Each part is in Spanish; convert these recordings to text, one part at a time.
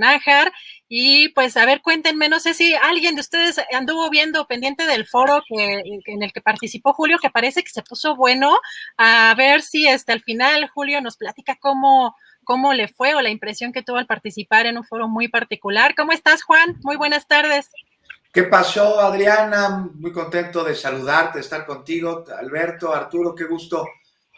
Nájar. Y pues a ver, cuéntenme, no sé si alguien de ustedes anduvo viendo pendiente del foro en el que participó Julio, que parece que se puso bueno. A ver si al final Julio nos platica cómo le fue o la impresión que tuvo al participar en un foro muy particular. ¿Cómo estás, Juan? Muy buenas tardes. ¿Qué pasó, Adriana? Muy contento de saludarte, de estar contigo. Alberto, Arturo, qué gusto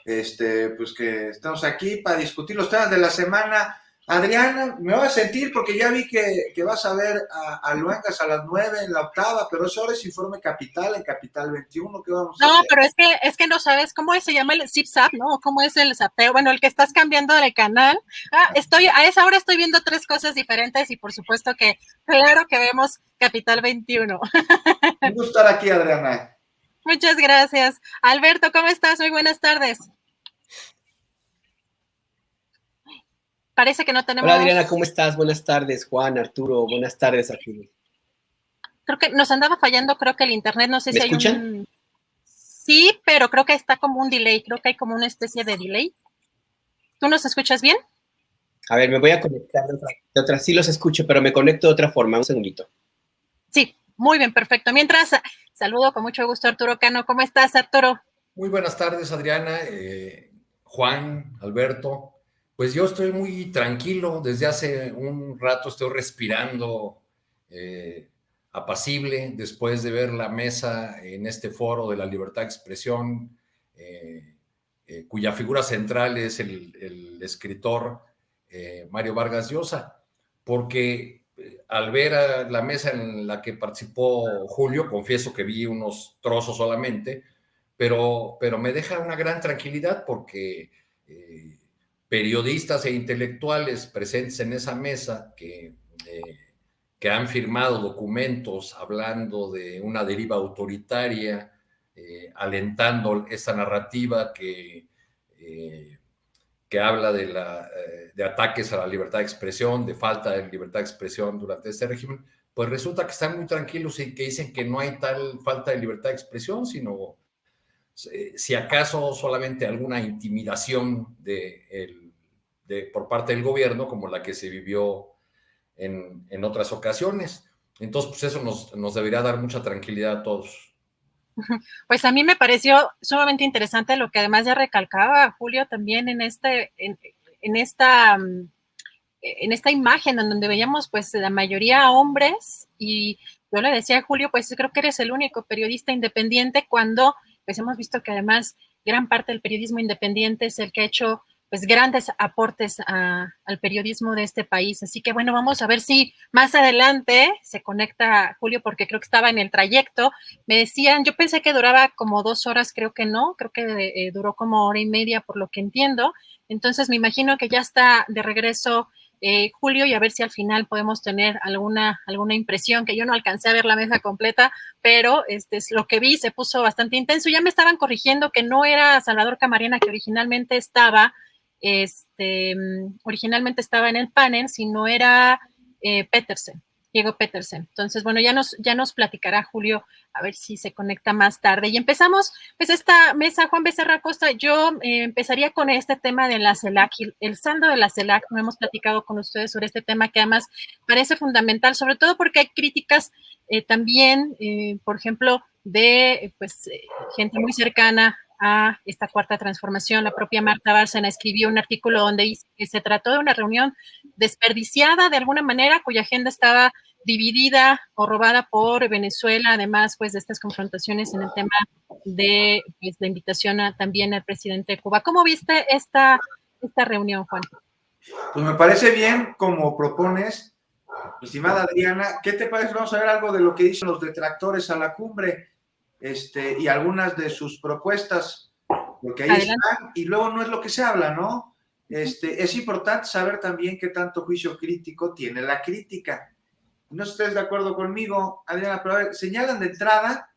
pues que estamos aquí para discutir los temas de la semana. Adriana, me voy a sentir porque ya vi que vas a ver a Luengas a las 9 en la octava, pero eso ahora es Informe Capital, en Capital 21, ¿qué vamos a hacer? No, pero es que no sabes cómo se llama el zip-zap, ¿no? ¿Cómo es el zapeo? Bueno, el que estás cambiando de canal. A esa hora estoy viendo tres cosas diferentes y por supuesto que, claro que vemos Capital 21. Un gusto estar aquí, Adriana. Muchas gracias. Alberto, ¿cómo estás? Muy buenas tardes. Parece que no tenemos... Hola, Adriana, ¿cómo estás? Buenas tardes, Juan, Arturo, buenas tardes, Arturo. Creo que nos andaba fallando, creo que el internet, no sé si hay escuchan? Sí, pero creo que está como un delay, creo que hay como una especie de delay. ¿Tú nos escuchas bien? A ver, me voy a conectar de otra. Sí los escucho, pero me conecto de otra forma, un segundito. Sí, muy bien, perfecto. Mientras, saludo con mucho gusto a Arturo Cano. ¿Cómo estás, Arturo? Muy buenas tardes, Adriana, Juan, Alberto. Pues yo estoy muy tranquilo, desde hace un rato estoy respirando apacible después de ver la mesa en este foro de la libertad de expresión, cuya figura central es el escritor Mario Vargas Llosa, porque al ver a la mesa en la que participó Julio, confieso que vi unos trozos solamente, pero me deja una gran tranquilidad porque periodistas e intelectuales presentes en esa mesa que han firmado documentos hablando de una deriva autoritaria, alentando esta narrativa que habla de ataques a la libertad de expresión, de falta de libertad de expresión durante este régimen, pues resulta que están muy tranquilos y que dicen que no hay tal falta de libertad de expresión, sino si acaso solamente alguna intimidación por parte del gobierno, como la que se vivió en otras ocasiones. Entonces, pues eso nos debería dar mucha tranquilidad a todos. Pues a mí me pareció sumamente interesante lo que además ya recalcaba Julio también en esta imagen en donde veíamos pues la mayoría hombres, y yo le decía a Julio, pues creo que eres el único periodista independiente, cuando pues hemos visto que además gran parte del periodismo independiente es el que ha hecho pues grandes aportes al periodismo de este país. Así que bueno, vamos a ver si más adelante se conecta Julio, porque creo que estaba en el trayecto. Me decían, yo pensé que duraba como 2 horas, creo que no, creo que duró como 1 hora y media por lo que entiendo. Entonces me imagino que ya está de regreso Julio, y a ver si al final podemos tener alguna impresión, que yo no alcancé a ver la mesa completa, pero es lo que vi, se puso bastante intenso. Ya me estaban corrigiendo que no era Salvador Camarena, que originalmente estaba en el panel, sino era Petersen, Diego Petersen. Entonces, bueno, ya nos platicará Julio, a ver si se conecta más tarde. Y empezamos, pues, esta mesa. Juan Becerra Costa, yo empezaría con este tema de la CELAC, el saldo de la CELAC. No hemos platicado con ustedes sobre este tema, que además parece fundamental, sobre todo porque hay críticas también, por ejemplo, de gente muy cercana a esta cuarta transformación. La propia Marta Bárcena escribió un artículo donde dice que se trató de una reunión desperdiciada de alguna manera, cuya agenda estaba dividida o robada por Venezuela, además pues de estas confrontaciones en el tema de pues, la invitación también al presidente de Cuba. ¿Cómo viste esta reunión, Juan? Pues me parece bien como propones, estimada Adriana. ¿Qué te parece? Vamos a ver algo de lo que dicen los detractores a la cumbre, y algunas de sus propuestas, porque ahí Adelante. están, y luego no es lo que se habla, ¿no? Es importante saber también qué tanto juicio crítico tiene la crítica. No sé si ustedes de acuerdo conmigo, Adriana, pero a ver, señalan de entrada,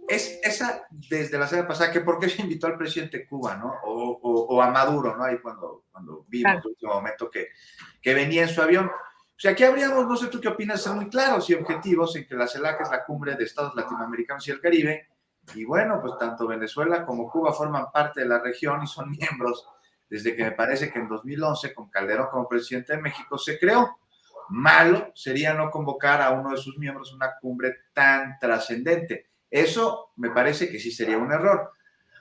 es esa desde la semana pasada, que por qué se invitó al presidente de Cuba, ¿no? O a Maduro, ¿no? Ahí cuando vimos el último momento que venía en su avión. O sea, aquí habríamos, no sé tú qué opinas, ser muy claros y objetivos en que la CELAC es la cumbre de estados latinoamericanos y el Caribe, y bueno, pues tanto Venezuela como Cuba forman parte de la región y son miembros desde que me parece que en 2011, con Calderón como presidente de México, se creó. malo sería no convocar a uno de sus miembros a una cumbre tan trascendente. Eso me parece que sí sería un error.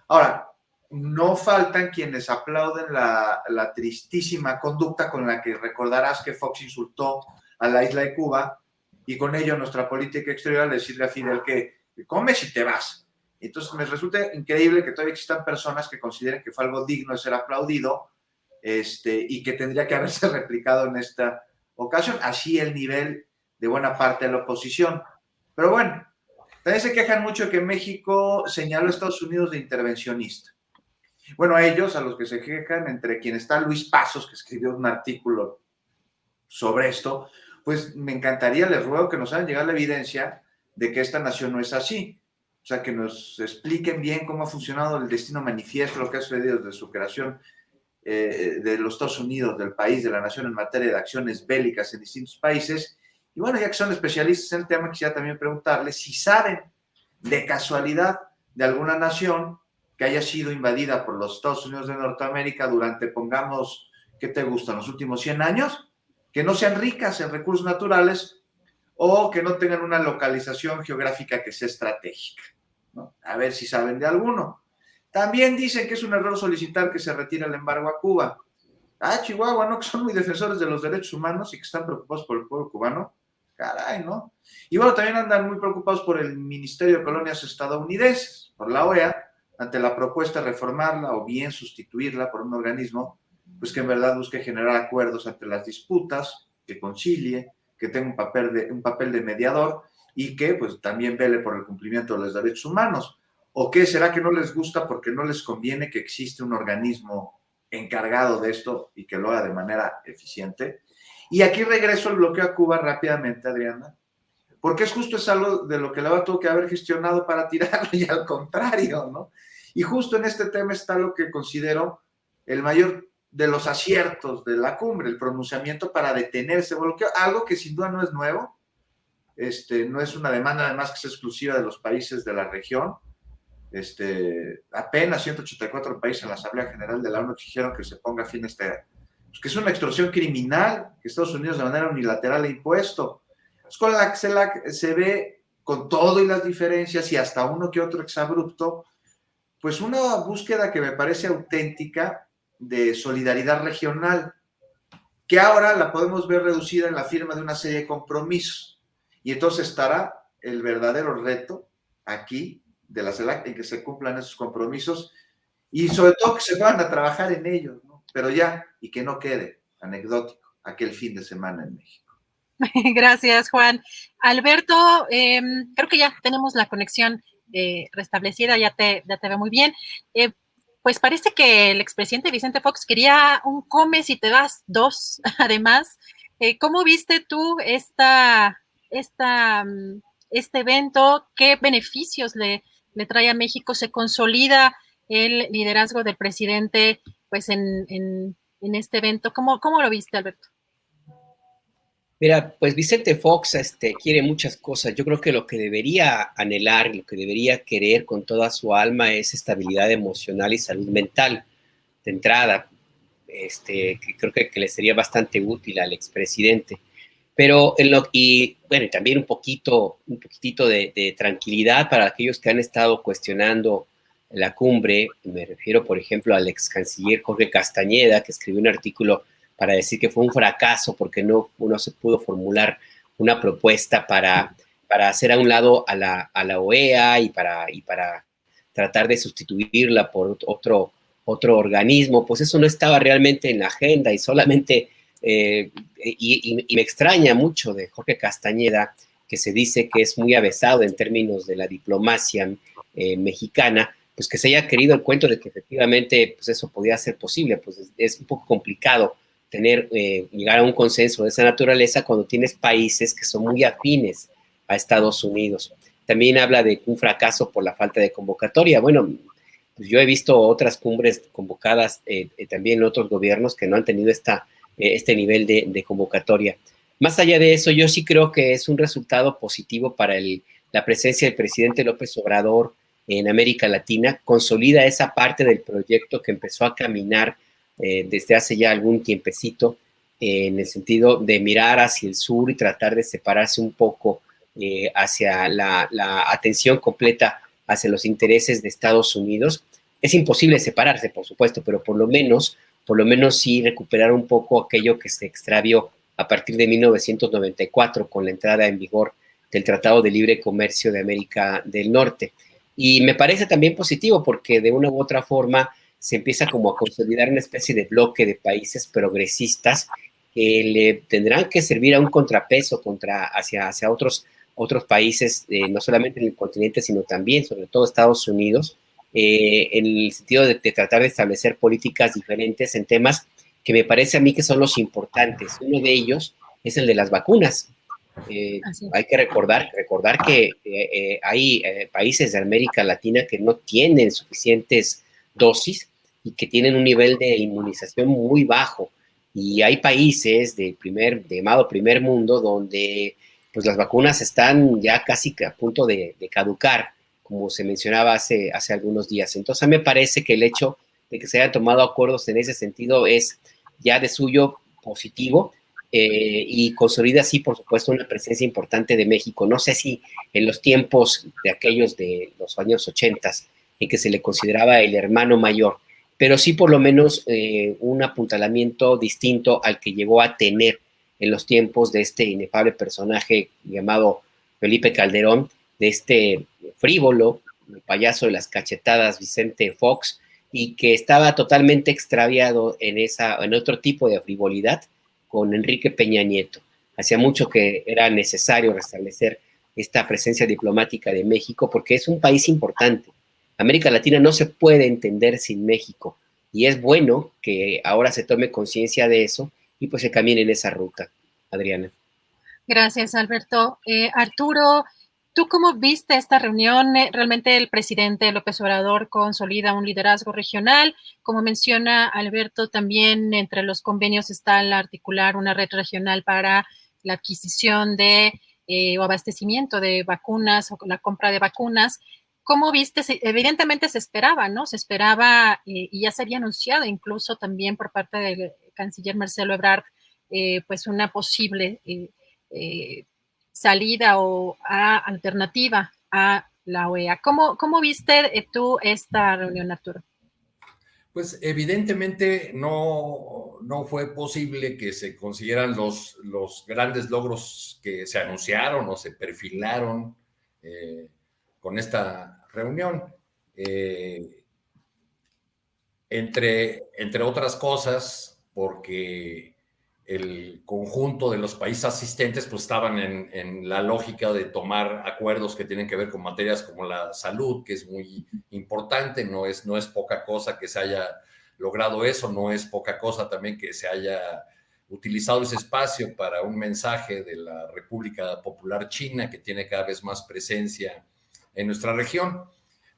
Ahora, no faltan quienes aplauden la tristísima conducta con la que recordarás que Fox insultó a la isla de Cuba y con ello nuestra política exterior al decirle a Fidel que comes y te vas. Entonces me resulta increíble que todavía existan personas que consideren que fue algo digno de ser aplaudido y que tendría que haberse replicado en esta ocasión, así el nivel de buena parte de la oposición. Pero bueno, también se quejan mucho de que México señaló a Estados Unidos de intervencionista. Bueno, a ellos, a los que se quejan, entre quien está Luis Pasos, que escribió un artículo sobre esto, pues me encantaría, les ruego que nos hagan llegar la evidencia de que esta nación no es así. O sea, que nos expliquen bien cómo ha funcionado el destino manifiesto, lo que ha sucedido desde su creación de los Estados Unidos, del país, de la nación en materia de acciones bélicas en distintos países. Y bueno, ya que son especialistas en el tema, quisiera también preguntarles si saben de casualidad de alguna nación que haya sido invadida por los Estados Unidos de Norteamérica durante, pongamos, ¿qué te gustan? Los últimos 100 años, que no sean ricas en recursos naturales o que no tengan una localización geográfica que sea estratégica, ¿no? A ver si saben de alguno. También dicen que es un error solicitar que se retire el embargo a Cuba. Ah, Chihuahua, ¿no? Que son muy defensores de los derechos humanos y que están preocupados por el pueblo cubano. Caray, ¿no? Y bueno, también andan muy preocupados por el Ministerio de Colonias estadounidenses, por la OEA, ante la propuesta de reformarla o bien sustituirla por un organismo pues que en verdad busque generar acuerdos ante las disputas, que concilie, que tenga un papel de mediador y que pues también vele por el cumplimiento de los derechos humanos. ¿O qué será que no les gusta porque no les conviene que existe un organismo encargado de esto y que lo haga de manera eficiente? Y aquí regreso al bloqueo a Cuba rápidamente, Adriana, porque es justo algo de lo que la tuvo que haber gestionado para tirarlo y al contrario, ¿no? Y justo en este tema está lo que considero el mayor de los aciertos de la cumbre, el pronunciamiento para detener ese bloqueo, algo que sin duda no es nuevo, no es una demanda además que es exclusiva de los países de la región. Apenas 184 países en la Asamblea General de la ONU exigieron que se ponga fin a pues que es una extorsión criminal que Estados Unidos de manera unilateral ha impuesto. Pues con la CELAC se ve con todo y las diferencias y hasta uno que otro exabrupto, pues una búsqueda que me parece auténtica de solidaridad regional, que ahora la podemos ver reducida en la firma de una serie de compromisos. Y entonces estará el verdadero reto aquí de la CELAC en que se cumplan esos compromisos y sobre todo que se van a trabajar en ellos, ¿no? Pero ya, y que no quede anecdótico aquel fin de semana en México. Gracias, Juan. Alberto, creo que ya tenemos la conexión restablecida, ya te veo muy bien. Pues parece que el expresidente Vicente Fox quería un come si te vas 2, además. ¿Cómo viste tú este evento? ¿Qué beneficios le trae a México? ¿Se consolida el liderazgo del presidente pues en este evento? ¿Cómo lo viste, Alberto? Mira, pues Vicente Fox quiere muchas cosas. Yo creo que lo que debería anhelar, lo que debería querer con toda su alma es estabilidad emocional y salud mental de entrada, que creo que le sería bastante útil al expresidente. Pero y también un poquitito de tranquilidad para aquellos que han estado cuestionando la cumbre. Me refiero, por ejemplo, al ex canciller Jorge Castañeda, que escribió un artículo para decir que fue un fracaso porque no se pudo formular una propuesta para hacer a un lado a la OEA y para tratar de sustituirla por otro organismo. Pues eso no estaba realmente en la agenda y solamente, y me extraña mucho de Jorge Castañeda, que se dice que es muy avesado en términos de la diplomacia mexicana, pues que se haya querido el cuento de que efectivamente pues eso podía ser posible. Pues es un poco complicado llegar a un consenso de esa naturaleza cuando tienes países que son muy afines a Estados Unidos. También habla de un fracaso por la falta de convocatoria. Bueno, pues yo he visto otras cumbres convocadas también en otros gobiernos que no han tenido este nivel de convocatoria. Más allá de eso, yo sí creo que es un resultado positivo para la presencia del presidente López Obrador en América Latina. Consolida esa parte del proyecto que empezó a caminar desde hace ya algún tiempecito en el sentido de mirar hacia el sur y tratar de separarse un poco hacia la atención completa hacia los intereses de Estados Unidos. Es imposible separarse, por supuesto, pero por lo menos sí recuperar un poco aquello que se extravió a partir de 1994 con la entrada en vigor del Tratado de Libre Comercio de América del Norte. Y me parece también positivo porque de una u otra forma se empieza como a consolidar una especie de bloque de países progresistas que le tendrán que servir a un contrapeso hacia otros países, no solamente en el continente, sino también, sobre todo, Estados Unidos, en el sentido de tratar de establecer políticas diferentes en temas que me parece a mí que son los importantes. Uno de ellos es el de las vacunas. Hay que recordar que hay países de América Latina que no tienen suficientes dosis y que tienen un nivel de inmunización muy bajo. Y hay países de llamado primer mundo donde pues las vacunas están ya casi a punto de caducar, como se mencionaba hace algunos días. Entonces, a mí me parece que el hecho de que se hayan tomado acuerdos en ese sentido es ya de suyo positivo y consolida así, por supuesto, una presencia importante de México. No sé si en los tiempos de aquellos de los años 80, en que se le consideraba el hermano mayor, pero sí por lo menos un apuntalamiento distinto al que llegó a tener en los tiempos de este inefable personaje llamado Felipe Calderón, de este frívolo, el payaso de las cachetadas Vicente Fox, y que estaba totalmente extraviado en otro tipo de frivolidad con Enrique Peña Nieto. Hacía mucho que era necesario restablecer esta presencia diplomática de México porque es un país importante. América Latina no se puede entender sin México y es bueno que ahora se tome conciencia de eso y pues se camine en esa ruta. Adriana. Gracias, Alberto. Arturo, ¿tú cómo viste esta reunión? Realmente el presidente López Obrador consolida un liderazgo regional. Como menciona Alberto, también entre los convenios está el articular una red regional para la adquisición o abastecimiento de vacunas o la compra de vacunas. ¿Cómo viste? Evidentemente se esperaba, ¿no? Se esperaba y ya se había anunciado incluso también por parte del canciller Marcelo Ebrard, pues una posible salida o alternativa a la OEA. ¿Cómo viste tú esta reunión, Arturo? Pues evidentemente no fue posible que se consiguieran los grandes logros que se anunciaron o se perfilaron con esta reunión. Entre otras cosas, porque el conjunto de los países asistentes pues estaban en la lógica de tomar acuerdos que tienen que ver con materias como la salud, que es muy importante, no es poca cosa que se haya logrado eso, no es poca cosa también que se haya utilizado ese espacio para un mensaje de la República Popular China, que tiene cada vez más presencia en nuestra región.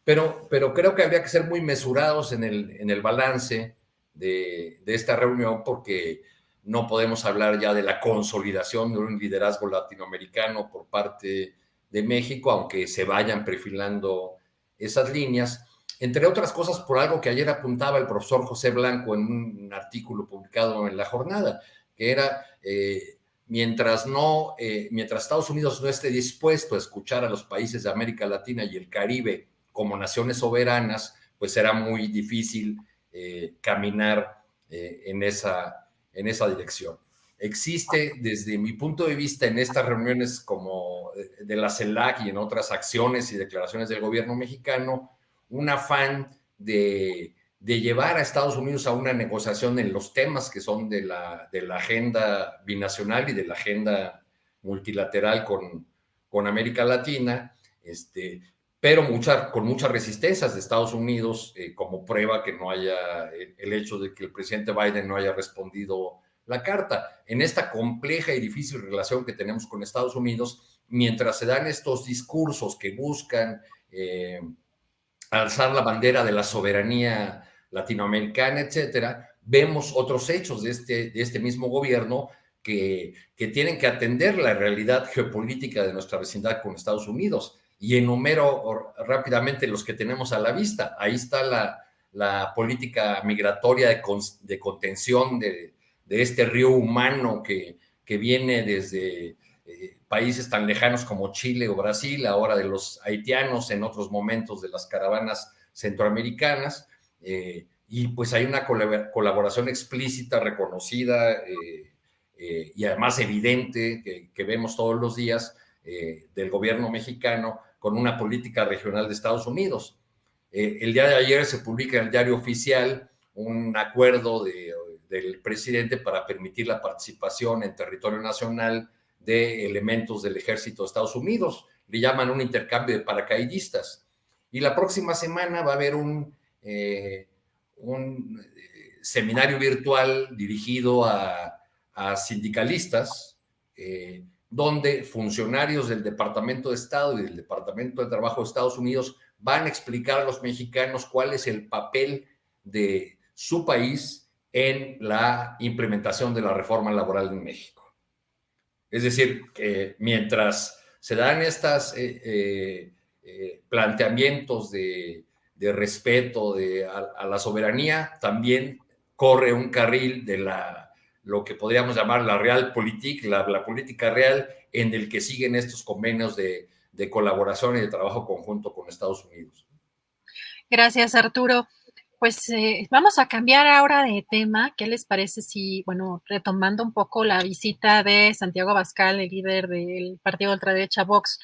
Pero creo que habría que ser muy mesurados en el balance de esta reunión, porque no podemos hablar ya de la consolidación de un liderazgo latinoamericano por parte de México, aunque se vayan perfilando esas líneas, entre otras cosas por algo que ayer apuntaba el profesor José Blanco en un artículo publicado en La Jornada, que era mientras Estados Unidos no esté dispuesto a escuchar a los países de América Latina y el Caribe como naciones soberanas, pues será muy difícil caminar en esa dirección. Existe, desde mi punto de vista, en estas reuniones como de la CELAC y en otras acciones y declaraciones del gobierno mexicano, un afán de llevar a Estados Unidos a una negociación en los temas que son de la agenda binacional y de la agenda multilateral con América Latina, pero con muchas resistencias de Estados Unidos, como prueba que no haya el hecho de que el presidente Biden no haya respondido la carta. En esta compleja y difícil relación que tenemos con Estados Unidos, mientras se dan estos discursos que buscan alzar la bandera de la soberanía latinoamericana, etcétera, vemos otros hechos de este mismo gobierno que tienen que atender la realidad geopolítica de nuestra vecindad con Estados Unidos. Y enumero rápidamente los que tenemos a la vista. Ahí está la política migratoria de contención de este río humano que viene desde países tan lejanos como Chile o Brasil, ahora de los haitianos, en otros momentos de las caravanas centroamericanas, y pues hay una colaboración explícita, reconocida y además evidente que vemos todos los días del gobierno mexicano con una política regional de Estados Unidos. El día de ayer se publica en el Diario Oficial un acuerdo del presidente para permitir la participación en territorio nacional de elementos del ejército de Estados Unidos. Le llaman un intercambio de paracaidistas. Y la próxima semana va a haber un seminario virtual dirigido a sindicalistas, donde funcionarios del Departamento de Estado y del Departamento de Trabajo de Estados Unidos van a explicar a los mexicanos cuál es el papel de su país en la implementación de la reforma laboral en México. Es decir, que mientras se dan estos planteamientos de respeto a la soberanía, también corre un carril de lo que podríamos llamar la realpolitik, la política real, en el que siguen estos convenios de colaboración y de trabajo conjunto con Estados Unidos. Gracias, Arturo. Pues vamos a cambiar ahora de tema. ¿Qué les parece si, bueno, retomando un poco la visita de Santiago Abascal, el líder del partido de ultraderecha Vox,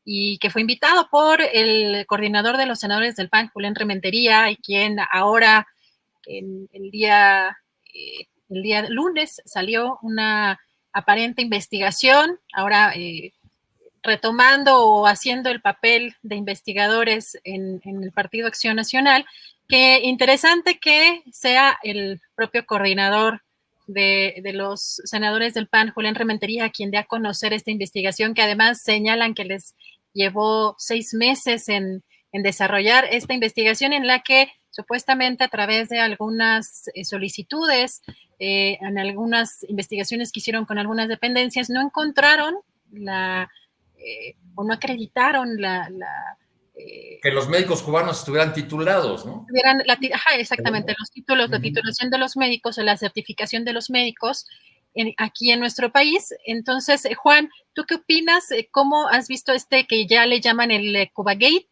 y que fue invitado por el coordinador de los senadores del PAN, Julián Rementería, y quien ahora, el día lunes, salió una aparente investigación, ahora retomando o haciendo el papel de investigadores en el Partido Acción Nacional. Qué interesante que sea el propio coordinador de los senadores del PAN, Julián Rementería, quien dé a conocer esta investigación, que además señalan que les llevó 6 meses en desarrollar esta investigación, en la que supuestamente a través de algunas solicitudes, en algunas investigaciones que hicieron con algunas dependencias, no encontraron o no acreditaron que los médicos cubanos estuvieran titulados, ¿no? Exactamente, los títulos, la titulación de los médicos o la certificación de los médicos aquí en nuestro país. Entonces, Juan, ¿tú qué opinas? ¿Cómo has visto que ya le llaman el Cubagate?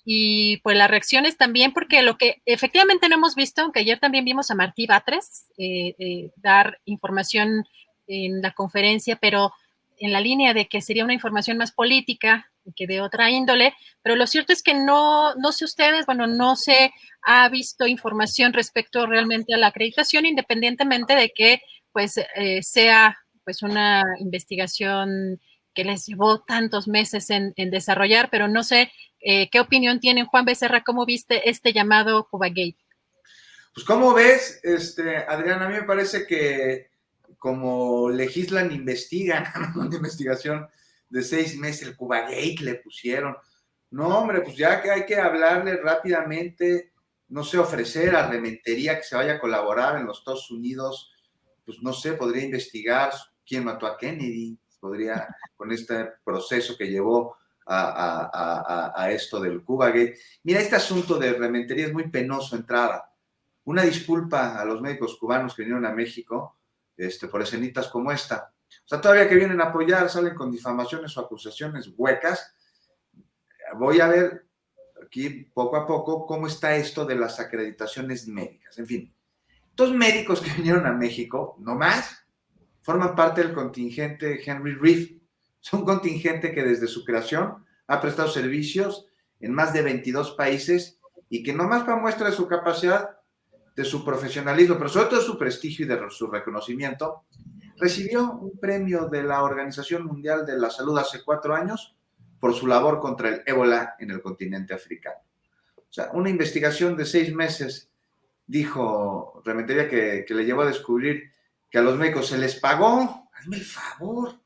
Y pues las reacciones también, porque lo que efectivamente no hemos visto, aunque ayer también vimos a Martí Batres dar información en la conferencia, pero en la línea de que sería una información más política que de otra índole, pero lo cierto es que no sé ustedes, bueno, no se ha visto información respecto realmente a la acreditación, independientemente de que pues sea pues una investigación que les llevó tantos meses en desarrollar, pero no sé qué opinión tienen. Juan Becerra, ¿cómo viste este llamado Cubagate? Pues, ¿cómo ves, Adriana? A mí me parece que como legislan, investigan, una investigación de 6 meses, el Cubagate le pusieron. No, hombre, pues ya que hay que hablarle rápidamente, no sé, ofrecer a Rementería que se vaya a colaborar en los Estados Unidos, pues no sé, podría investigar quién mató a Kennedy, podría, con este proceso que llevó a esto del Cubagate. Mira, este asunto de Rementería es muy penoso, entrada. Una disculpa a los médicos cubanos que vinieron a México por escenitas como esta. O sea, todavía que vienen a apoyar, salen con difamaciones o acusaciones huecas. Voy a ver aquí poco a poco cómo está esto de las acreditaciones médicas. En fin, estos médicos que vinieron a México, no más, forman parte del contingente Henry Reed. Es un contingente que desde su creación ha prestado servicios en más de 22 países y que nomás para muestra de su capacidad, de su profesionalismo, pero sobre todo de su prestigio y de su reconocimiento, recibió un premio de la Organización Mundial de la Salud hace 4 años por su labor contra el ébola en el continente africano. O sea, una investigación de 6 meses, dijo Rementería, que le llevó a descubrir que a los médicos se les pagó, hazme el favor,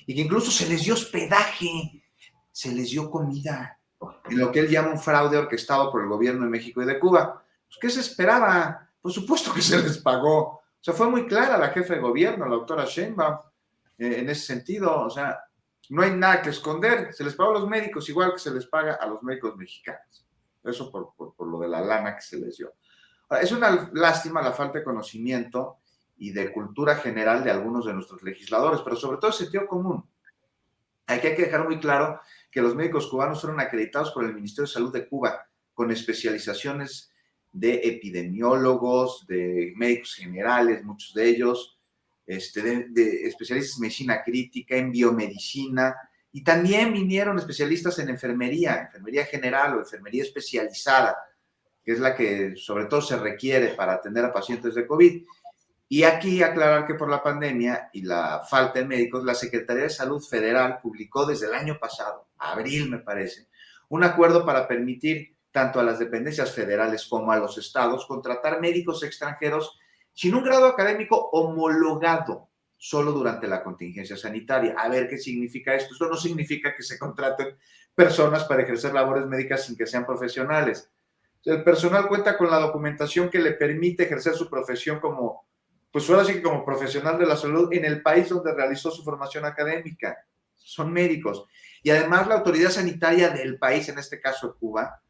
y que incluso se les dio hospedaje, se les dio comida, en lo que él llama un fraude orquestado por el gobierno de México y de Cuba. Pues, ¿qué se esperaba? Por supuesto que se les pagó. O sea, fue muy clara la jefa de gobierno, la doctora Sheinbaum, en ese sentido. O sea, no hay nada que esconder. Se les pagó a los médicos igual que se les paga a los médicos mexicanos. Eso por lo de la lana que se les dio. Ahora, es una lástima la falta de conocimiento y de cultura general de algunos de nuestros legisladores, pero sobre todo el sentido común. Aquí hay que dejar muy claro que los médicos cubanos fueron acreditados por el Ministerio de Salud de Cuba con especializaciones de epidemiólogos, de médicos generales, muchos de ellos, de especialistas en medicina crítica, en biomedicina, y también vinieron especialistas en enfermería general o enfermería especializada, que es la que sobre todo se requiere para atender a pacientes de COVID. Y aquí aclarar que por la pandemia y la falta de médicos, la Secretaría de Salud Federal publicó desde el año pasado, abril me parece, un acuerdo para permitir tanto a las dependencias federales como a los estados contratar médicos extranjeros sin un grado académico homologado, solo durante la contingencia sanitaria. A ver qué significa esto. Esto no significa que se contraten personas para ejercer labores médicas sin que sean profesionales. El personal cuenta con la documentación que le permite ejercer su profesión como, pues ahora sí que como profesional de la salud en el país donde realizó su formación académica. Son médicos. Y además la autoridad sanitaria del país, en este caso Cuba,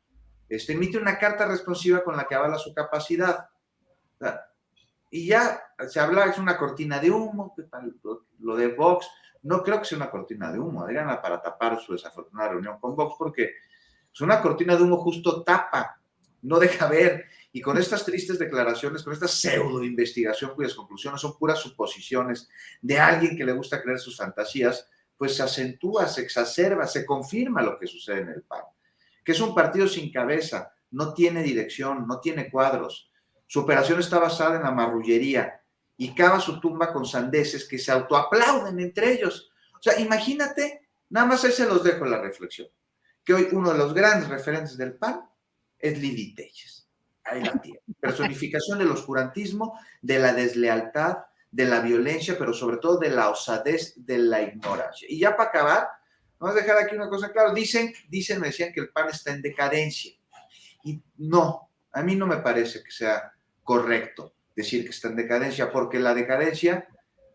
emite una carta responsiva con la que avala su capacidad. Y ya se habla, es una cortina de humo, lo de Vox. No creo que sea una cortina de humo, Adriana, para tapar su desafortunada reunión con Vox, porque es una cortina de humo justo tapa, no deja ver. Y con estas tristes declaraciones, con esta pseudo investigación cuyas conclusiones son puras suposiciones de alguien que le gusta creer sus fantasías, pues se acentúa, se exacerba, se confirma lo que sucede en el PAN, que es un partido sin cabeza, no tiene dirección, no tiene cuadros. Su operación está basada en la marrullería y cava su tumba con sandeces que se autoaplauden entre ellos. O sea, imagínate, nada más ahí se los dejo la reflexión, que hoy uno de los grandes referentes del PAN es Lili Telles. Ahí la tiene. Personificación del oscurantismo, de la deslealtad, de la violencia, pero sobre todo de la osadez, de la ignorancia. Y ya para acabar, vamos a dejar aquí una cosa clara. Me decían que el PAN está en decadencia. Y no, a mí no me parece que sea correcto decir que está en decadencia, porque la decadencia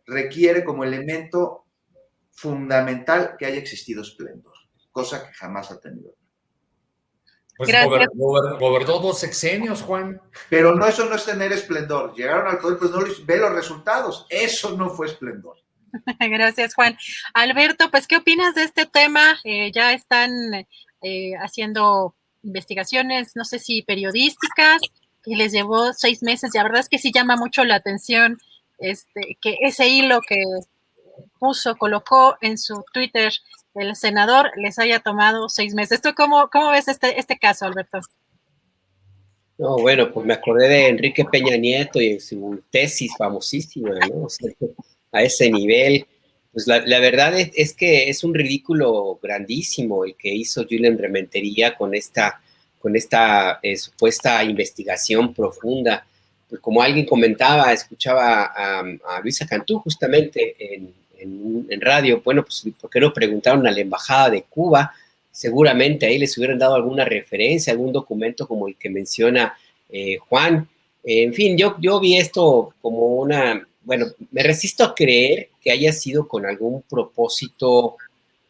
requiere como elemento fundamental que haya existido esplendor, cosa que jamás ha tenido. Pues gobernó 2 sexenios, Juan. Pero no, eso no es tener esplendor. Llegaron al poder, pues no ve los resultados. Eso no fue esplendor. Gracias, Juan. Alberto, pues, ¿qué opinas de este tema? Ya están haciendo investigaciones, no sé si periodísticas, que les llevó 6 meses. La verdad es que sí llama mucho la atención que ese hilo que colocó en su Twitter el senador les haya tomado 6 meses. ¿Tú cómo ves este caso, Alberto? No, bueno, pues me acordé de Enrique Peña Nieto y su tesis famosísima, ¿no? O sea, a ese nivel, pues la verdad es que es un ridículo grandísimo el que hizo Julen Rementería con esta supuesta investigación profunda. Pues como alguien comentaba, escuchaba a Luisa Cantú justamente en radio, bueno, pues ¿por qué no preguntaron a la Embajada de Cuba? Seguramente ahí les hubieran dado alguna referencia, algún documento como el que menciona Juan. En fin, yo vi esto como me resisto a creer que haya sido con algún propósito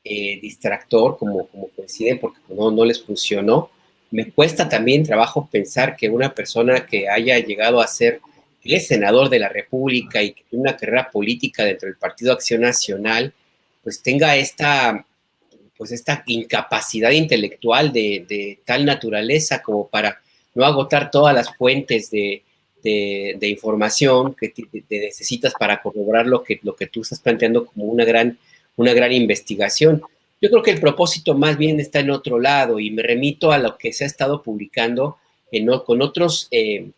distractor, como coinciden, porque no les funcionó. Me cuesta también trabajo pensar que una persona que haya llegado a ser el senador de la República y que tiene una carrera política dentro del Partido Acción Nacional, pues tenga esta incapacidad intelectual de tal naturaleza como para no agotar todas las fuentes de información que te necesitas para corroborar lo que tú estás planteando como una gran investigación. Yo creo que el propósito más bien está en otro lado y me remito a lo que se ha estado publicando con otros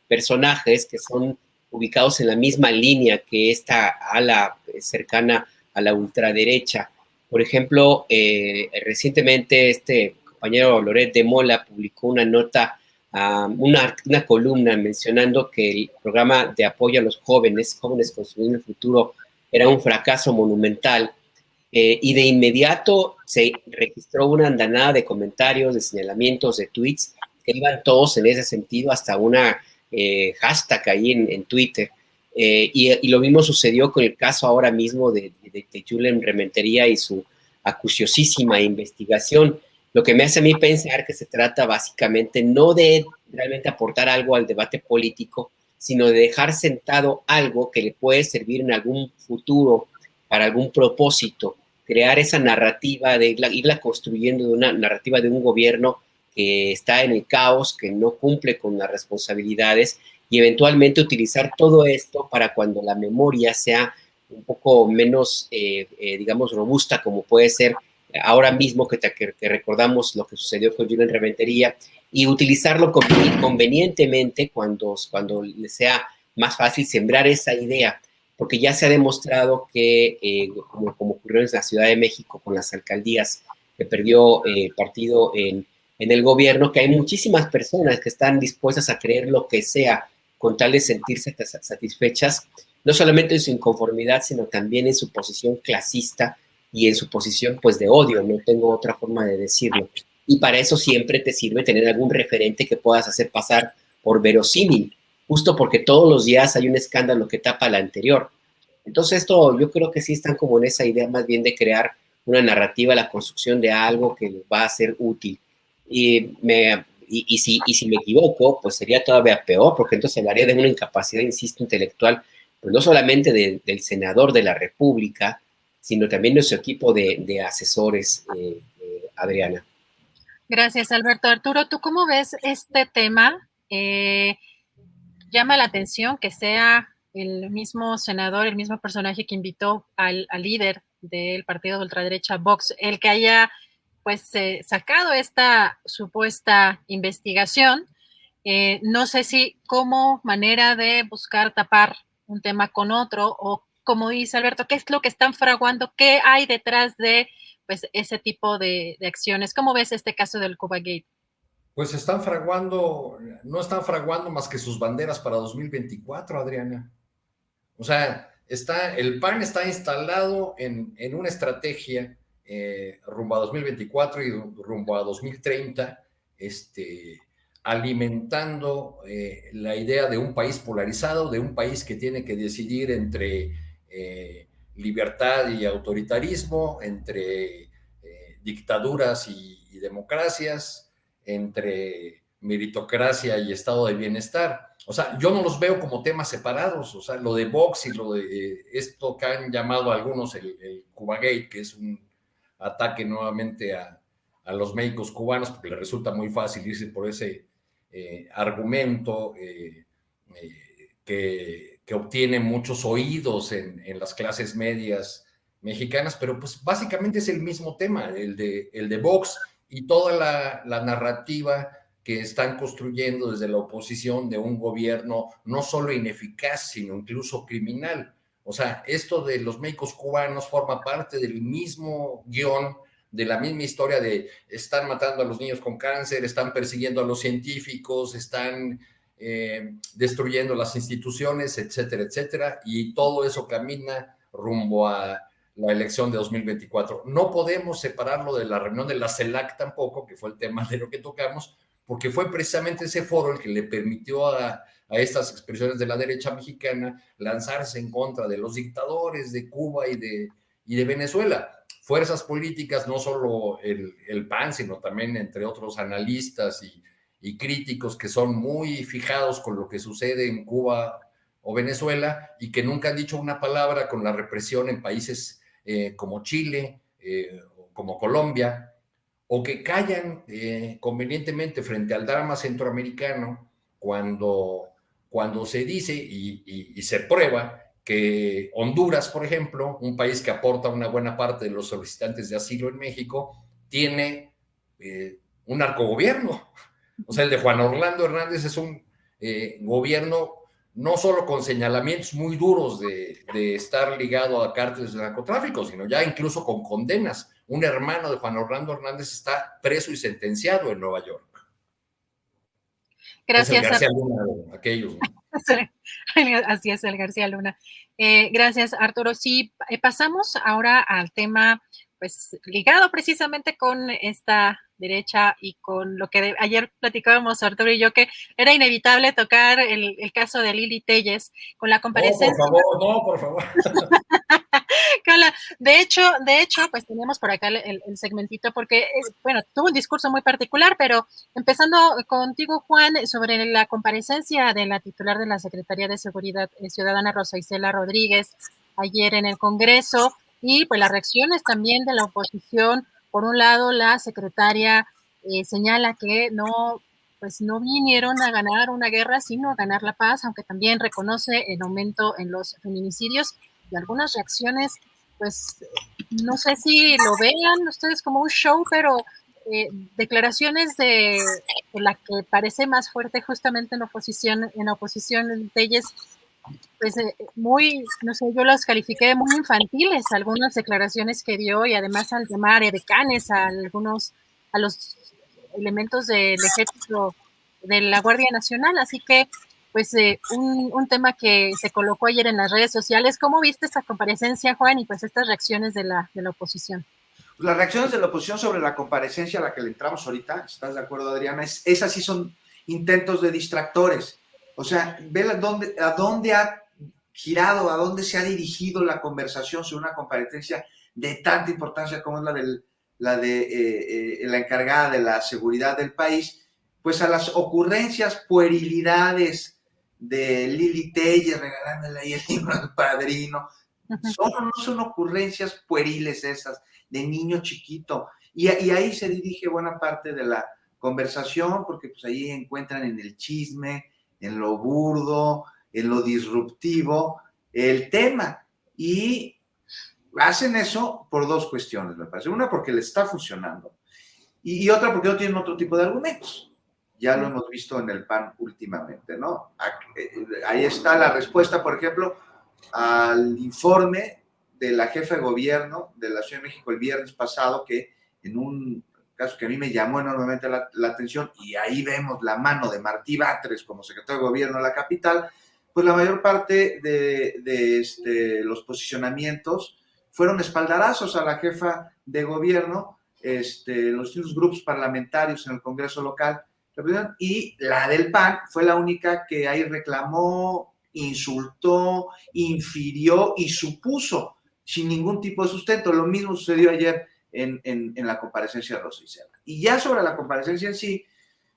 personajes que son ubicados en la misma línea que esta ala cercana a la ultraderecha. Por ejemplo, recientemente este compañero Loret de Mola publicó una nota, una columna mencionando que el programa de apoyo a los jóvenes construyendo el futuro, era un fracaso monumental. Y de inmediato se registró una andanada de comentarios, de señalamientos, de tweets, que iban todos en ese sentido, hasta una hashtag ahí en Twitter. Y lo mismo sucedió con el caso ahora mismo de Julen Rementería y su acuciosísima investigación, lo que me hace a mí pensar que se trata básicamente no de realmente aportar algo al debate político, sino de dejar sentado algo que le puede servir en algún futuro para algún propósito, crear esa narrativa, de irla construyendo, de una narrativa de un gobierno que está en el caos, que no cumple con las responsabilidades, y eventualmente utilizar todo esto para cuando la memoria sea un poco menos, digamos, robusta, como puede ser ahora mismo que recordamos lo que sucedió con Julián Rementería, y utilizarlo convenientemente cuando le sea más fácil sembrar esa idea, porque ya se ha demostrado que, como ocurrió en la Ciudad de México con las alcaldías que perdió el partido en el gobierno, que hay muchísimas personas que están dispuestas a creer lo que sea con tal de sentirse satisfechas, no solamente en su inconformidad, sino también en su posición clasista y en su posición, pues, de odio. No tengo otra forma de decirlo. Y para eso siempre te sirve tener algún referente que puedas hacer pasar por verosímil, justo porque todos los días hay un escándalo que tapa al anterior. Entonces esto, yo creo que sí están como en esa idea más bien de crear una narrativa, la construcción de algo que les va a ser útil. Y si me equivoco, pues sería todavía peor, porque entonces hablaría de una incapacidad, insisto, intelectual, pues no solamente del senador de la República, sino también de su equipo de asesores, Adriana. Gracias, Alberto. Arturo, ¿tú cómo ves este tema? Llama la atención que sea el mismo senador, el mismo personaje que invitó al líder del partido de ultraderecha Vox, el que haya pues sacado esta supuesta investigación. No sé si como manera de buscar tapar un tema con otro, o como dice Alberto, ¿qué es lo que están fraguando? ¿Qué hay detrás de pues ese tipo de acciones? ¿Cómo ves este caso del Cubagate? Pues están fraguando, no están fraguando más que sus banderas para 2024, Adriana. O sea, el PAN está instalado en una estrategia rumbo a 2024 y rumbo a 2030, alimentando la idea de un país polarizado, de un país que tiene que decidir entre libertad y autoritarismo, entre dictaduras y democracias, entre meritocracia y estado de bienestar. O sea, yo no los veo como temas separados. O sea, lo de Vox y lo de esto que han llamado algunos el Cubagate, que es un ataque nuevamente a los médicos cubanos, porque les resulta muy fácil irse por ese argumento que obtiene muchos oídos en las clases medias mexicanas, pero pues básicamente es el mismo tema, el de Vox y toda la narrativa que están construyendo desde la oposición de un gobierno no solo ineficaz, sino incluso criminal. O sea, esto de los médicos cubanos forma parte del mismo guión, de la misma historia de están matando a los niños con cáncer, están persiguiendo a los científicos, están destruyendo las instituciones, etcétera, etcétera, y todo eso camina rumbo a la elección de 2024. No podemos separarlo de la reunión de la CELAC tampoco, que fue el tema de lo que tocamos, porque fue precisamente ese foro el que le permitió a estas expresiones de la derecha mexicana lanzarse en contra de los dictadores de Cuba y de Venezuela. Fuerzas políticas, no solo el PAN, sino también entre otros analistas y críticos que son muy fijados con lo que sucede en Cuba o Venezuela y que nunca han dicho una palabra con la represión en países como Chile, como Colombia, o que callan convenientemente frente al drama centroamericano cuando se dice y se prueba que Honduras, por ejemplo, un país que aporta una buena parte de los solicitantes de asilo en México, tiene un narcogobierno. O sea, el de Juan Orlando Hernández es un gobierno no solo con señalamientos muy duros de estar ligado a cárteles de narcotráfico, sino ya incluso con condenas. Un hermano de Juan Orlando Hernández está preso y sentenciado en Nueva York. Gracias. Es el García Luna de aquellos, ¿no? Así es, el García Luna. Gracias, Arturo. Sí, pasamos ahora al tema, pues, ligado precisamente con esta derecha y con lo que ayer platicábamos Arturo y yo, que era inevitable tocar el caso de Lili Telles con la comparecencia. No, por favor. Carla, de hecho, pues tenemos por acá el segmentito, porque, bueno, tuvo un discurso muy particular, pero empezando contigo, Juan, sobre la comparecencia de la titular de la Secretaría de Seguridad Ciudadana, Rosa Isela Rodríguez, ayer en el Congreso, y pues las reacciones también de la oposición. Por un lado, la secretaria señala que no, pues no vinieron a ganar una guerra, sino a ganar la paz, aunque también reconoce el aumento en los feminicidios y algunas reacciones, pues no sé si lo vean ustedes como un show, pero declaraciones de la que parece más fuerte justamente en la oposición Telles, pues muy, no sé, yo las califiqué de muy infantiles, algunas declaraciones que dio, y además al llamar edecanes a los elementos del ejército, de la Guardia Nacional, así que pues un tema que se colocó ayer en las redes sociales. ¿Cómo viste esta comparecencia, Juan, y pues estas reacciones de la oposición? Las reacciones de la oposición sobre la comparecencia a la que le entramos ahorita, ¿estás de acuerdo, Adriana? Esas sí son intentos de distractores. O sea, ve a dónde ha girado, a dónde se ha dirigido la conversación sobre una comparecencia de tanta importancia como es la de la encargada de la seguridad del país, pues a las ocurrencias, puerilidades de Lili Telles regalándole ahí el libro al padrino. No son ocurrencias pueriles esas, de niño chiquito. Y ahí se dirige buena parte de la conversación, porque pues ahí encuentran en el chisme, en lo burdo, en lo disruptivo, el tema. Y hacen eso por dos cuestiones, me parece. Una, porque les está funcionando. Y otra, porque no tienen otro tipo de argumentos. Ya lo hemos visto en el PAN últimamente, ¿no? Ahí está la respuesta, por ejemplo, al informe de la jefa de gobierno de la Ciudad de México el viernes pasado, que en un caso que a mí me llamó enormemente la atención, y ahí vemos la mano de Martí Batres como secretario de gobierno de la capital, pues la mayor parte de los posicionamientos fueron espaldarazos a la jefa de gobierno, los distintos grupos parlamentarios en el Congreso local, y la del PAN fue la única que ahí reclamó, insultó, infirió y supuso sin ningún tipo de sustento. Lo mismo sucedió ayer en la comparecencia de Rosa Isela. Y ya sobre la comparecencia en sí,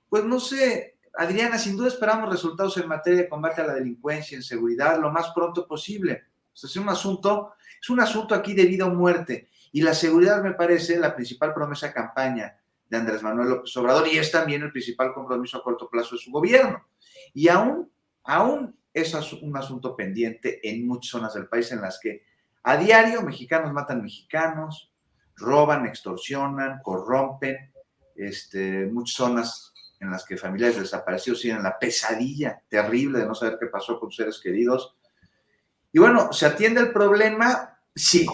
pues no sé, Adriana, sin duda esperamos resultados en materia de combate a la delincuencia, en seguridad, lo más pronto posible. O sea, es un asunto aquí de vida o muerte. Y la seguridad me parece la principal promesa de campaña de Andrés Manuel López Obrador, y es también el principal compromiso a corto plazo de su gobierno. Y aún es un asunto pendiente en muchas zonas del país en las que a diario mexicanos matan mexicanos, roban, extorsionan, corrompen, muchas zonas en las que familiares desaparecidos tienen la pesadilla terrible de no saber qué pasó con sus seres queridos. Y bueno, ¿se atiende el problema? Sí.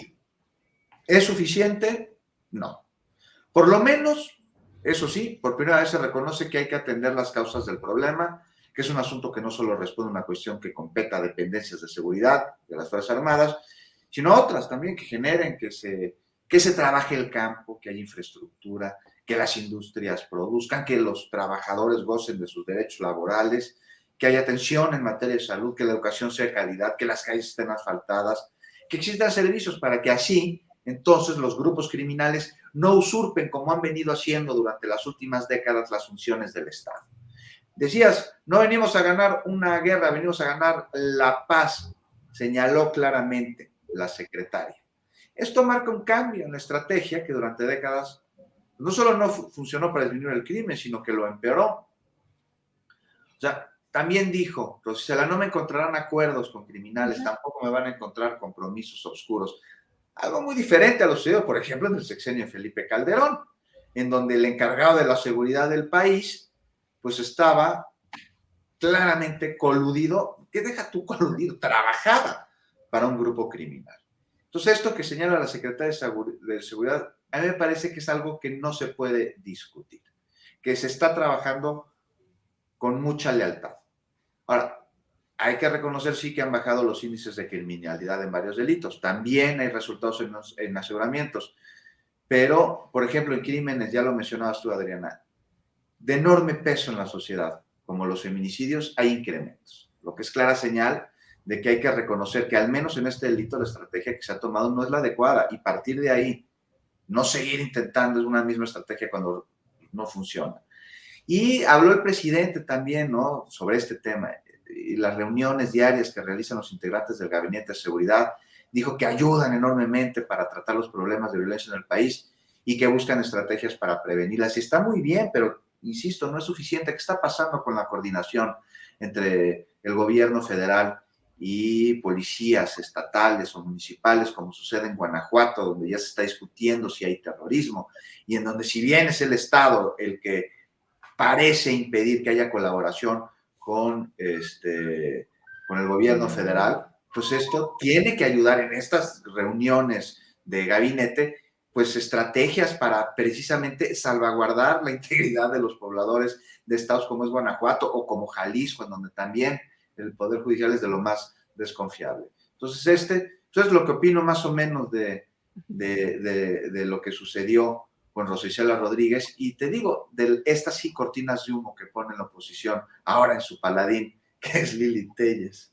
¿Es suficiente? No. Por lo menos, eso sí, por primera vez se reconoce que hay que atender las causas del problema, que es un asunto que no solo responde a una cuestión que competa a dependencias de seguridad de las Fuerzas Armadas, sino otras también que generen que se trabaje el campo, que haya infraestructura, que las industrias produzcan, que los trabajadores gocen de sus derechos laborales, que haya atención en materia de salud, que la educación sea de calidad, que las calles estén asfaltadas, que existan servicios para que así, entonces, los grupos criminales no usurpen, como han venido haciendo durante las últimas décadas, las funciones del Estado. Decías, no venimos a ganar una guerra, venimos a ganar la paz, señaló claramente la secretaria. Esto marca un cambio en la estrategia que durante décadas no solo no funcionó para disminuir el crimen, sino que lo empeoró. O sea, también dijo, Rosicela, no me encontrarán acuerdos con criminales, tampoco me van a encontrar compromisos oscuros. Algo muy diferente a lo sucedido, por ejemplo, en el sexenio de Felipe Calderón, en donde el encargado de la seguridad del país, pues estaba claramente coludido, ¿qué deja tú coludido? Trabajaba para un grupo criminal. Entonces, esto que señala la Secretaría de Seguridad, a mí me parece que es algo que no se puede discutir, que se está trabajando con mucha lealtad. Ahora, hay que reconocer sí que han bajado los índices de criminalidad en varios delitos. También hay resultados en aseguramientos. Pero, por ejemplo, en crímenes, ya lo mencionabas tú, Adriana, de enorme peso en la sociedad, como los feminicidios, hay incrementos. Lo que es clara señal de que hay que reconocer que al menos en este delito la estrategia que se ha tomado no es la adecuada y partir de ahí, no seguir intentando es una misma estrategia cuando no funciona. Y habló el presidente también, ¿no?, sobre este tema y las reuniones diarias que realizan los integrantes del Gabinete de Seguridad. Dijo que ayudan enormemente para tratar los problemas de violencia en el país y que buscan estrategias para prevenirlas. Y está muy bien, pero insisto, no es suficiente. ¿Qué está pasando con la coordinación entre el gobierno federal y policías estatales o municipales, como sucede en Guanajuato, donde ya se está discutiendo si hay terrorismo, y en donde, si bien es el Estado el que parece impedir que haya colaboración con el gobierno federal, pues esto tiene que ayudar en estas reuniones de gabinete, pues estrategias para precisamente salvaguardar la integridad de los pobladores de estados como es Guanajuato o como Jalisco, en donde también el Poder Judicial es de lo más desconfiable. Entonces, eso es lo que opino más o menos de lo que sucedió con Rosa Isela Rodríguez, y te digo, de estas sí cortinas de humo que pone la oposición ahora en su paladín, que es Lili Téllez.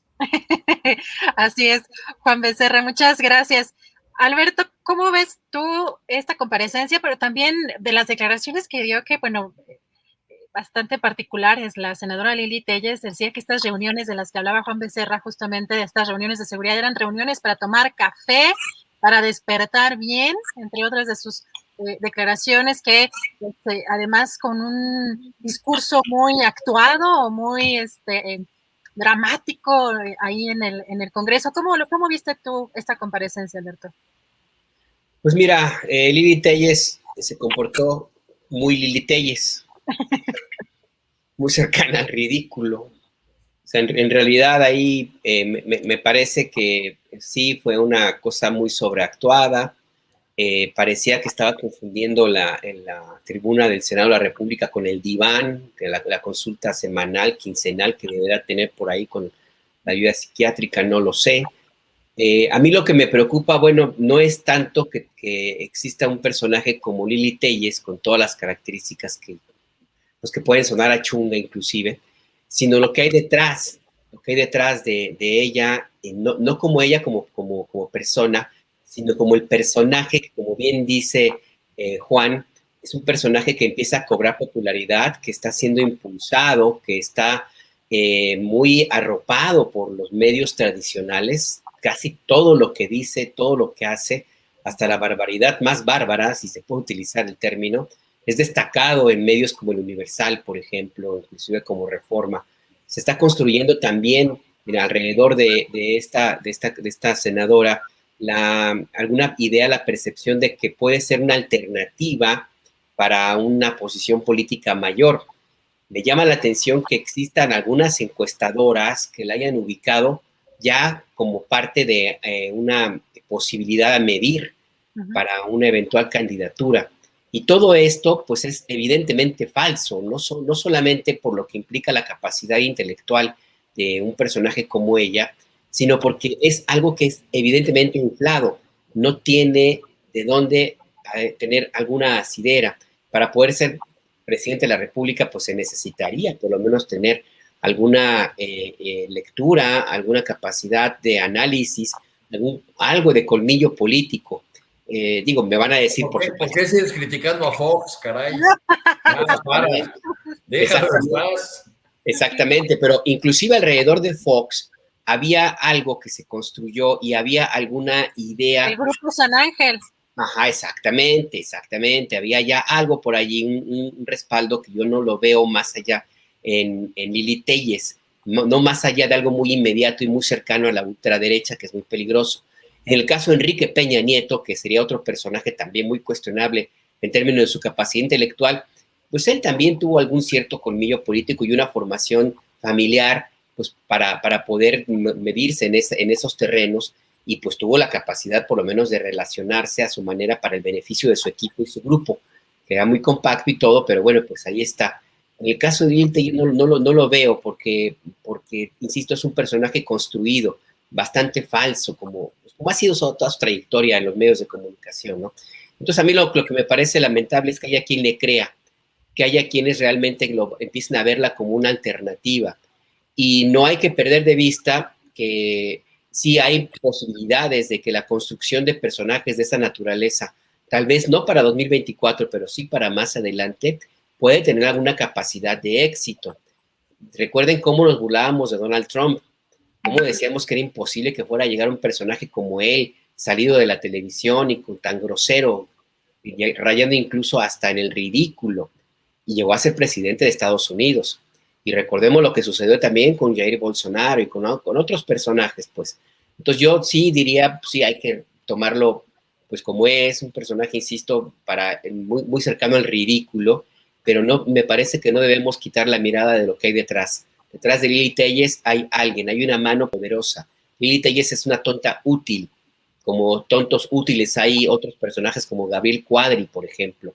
Así es, Juan Becerra, muchas gracias. Alberto, ¿cómo ves tú esta comparecencia, pero también de las declaraciones que dio, que, bueno, bastante particulares? La senadora Lili Téllez decía que estas reuniones de las que hablaba Juan Becerra, justamente de estas reuniones de seguridad, eran reuniones para tomar café, para despertar bien, entre otras de sus declaraciones, que además con un discurso muy actuado, muy dramático ahí en el Congreso. ¿Cómo viste tú esta comparecencia, Alberto? Pues mira, Lili Téllez se comportó muy Lili Téllez, muy cercana al ridículo. O sea, en realidad ahí me parece que sí fue una cosa muy sobreactuada. Parecía que estaba confundiendo en la tribuna del Senado de la República con el diván, de la consulta semanal, quincenal que deberá tener por ahí con la ayuda psiquiátrica, no lo sé. A mí lo que me preocupa, bueno, no es tanto que exista un personaje como Lili Téllez, con todas las características que pueden sonar a chunga inclusive, sino lo que hay detrás de ella, no como ella como persona, sino como el personaje que, como bien dice Juan, es un personaje que empieza a cobrar popularidad, que está siendo impulsado, que está muy arropado por los medios tradicionales. Casi todo lo que dice, todo lo que hace, hasta la barbaridad más bárbara, si se puede utilizar el término, es destacado en medios como el Universal, por ejemplo, inclusive como Reforma. Se está construyendo también, mira, alrededor de esta senadora, alguna idea, la percepción de que puede ser una alternativa para una posición política mayor. Me llama la atención que existan algunas encuestadoras que la hayan ubicado ya como parte de una posibilidad a medir para una eventual candidatura. Y todo esto, pues, es evidentemente falso, no solamente por lo que implica la capacidad intelectual de un personaje como ella, sino porque es algo que es evidentemente inflado, no tiene de dónde tener alguna asidera. Para poder ser presidente de la República, pues se necesitaría por lo menos tener alguna lectura, alguna capacidad de análisis, algo de colmillo político. Digo, me van a decir... ¿Por qué sigues criticando a Fox, caray? Déjalo en paz. Exactamente, pero inclusive alrededor de Fox había algo que se construyó y había alguna idea. El grupo San Ángel. Ajá, exactamente. Había ya algo por allí, un respaldo que yo no lo veo más allá en Lili Téllez, no más allá de algo muy inmediato y muy cercano a la ultraderecha, que es muy peligroso. En el caso de Enrique Peña Nieto, que sería otro personaje también muy cuestionable en términos de su capacidad intelectual, pues él también tuvo algún cierto colmillo político y una formación familiar, pues para poder medirse en esos terrenos, y pues tuvo la capacidad por lo menos de relacionarse a su manera para el beneficio de su equipo y su grupo, que era muy compacto y todo, pero bueno, pues ahí está. En el caso de Ilte yo no lo veo porque, insisto, es un personaje construido, bastante falso, como ha sido toda su trayectoria en los medios de comunicación, ¿no? Entonces a mí lo que me parece lamentable es que haya quien le crea, que haya quienes realmente empiecen a verla como una alternativa. Y no hay que perder de vista que sí hay posibilidades de que la construcción de personajes de esa naturaleza, tal vez no para 2024, pero sí para más adelante, puede tener alguna capacidad de éxito. Recuerden cómo nos burlábamos de Donald Trump, cómo decíamos que era imposible que fuera a llegar un personaje como él, salido de la televisión y tan grosero, rayando incluso hasta en el ridículo, y llegó a ser presidente de Estados Unidos. Y recordemos lo que sucedió también con Jair Bolsonaro y con otros personajes, pues. Entonces yo sí diría, sí hay que tomarlo pues como es, un personaje, insisto, muy, muy cercano al ridículo, pero no, me parece que no debemos quitar la mirada de lo que hay detrás. Detrás de Lili Téllez hay alguien, hay una mano poderosa. Lili Téllez es una tonta útil, como tontos útiles hay otros personajes como Gabriel Cuadri, por ejemplo,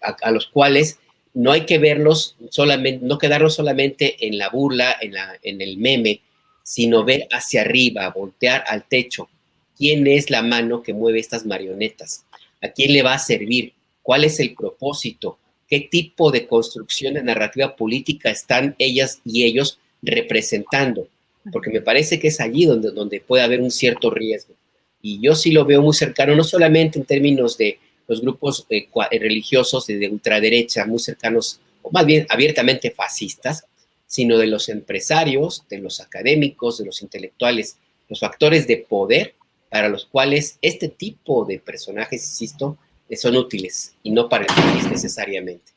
a los cuales no hay que verlos solamente, no quedarnos solamente en la burla, en el meme, sino ver hacia arriba, voltear al techo. ¿Quién es la mano que mueve estas marionetas? ¿A quién le va a servir? ¿Cuál es el propósito? ¿Qué tipo de construcción de narrativa política están ellas y ellos representando? Porque me parece que es allí donde puede haber un cierto riesgo. Y yo sí lo veo muy cercano, no solamente en términos de los grupos religiosos de ultraderecha, muy cercanos, o más bien abiertamente fascistas, sino de los empresarios, de los académicos, de los intelectuales, los factores de poder para los cuales este tipo de personajes, insisto, son útiles y no para el país necesariamente.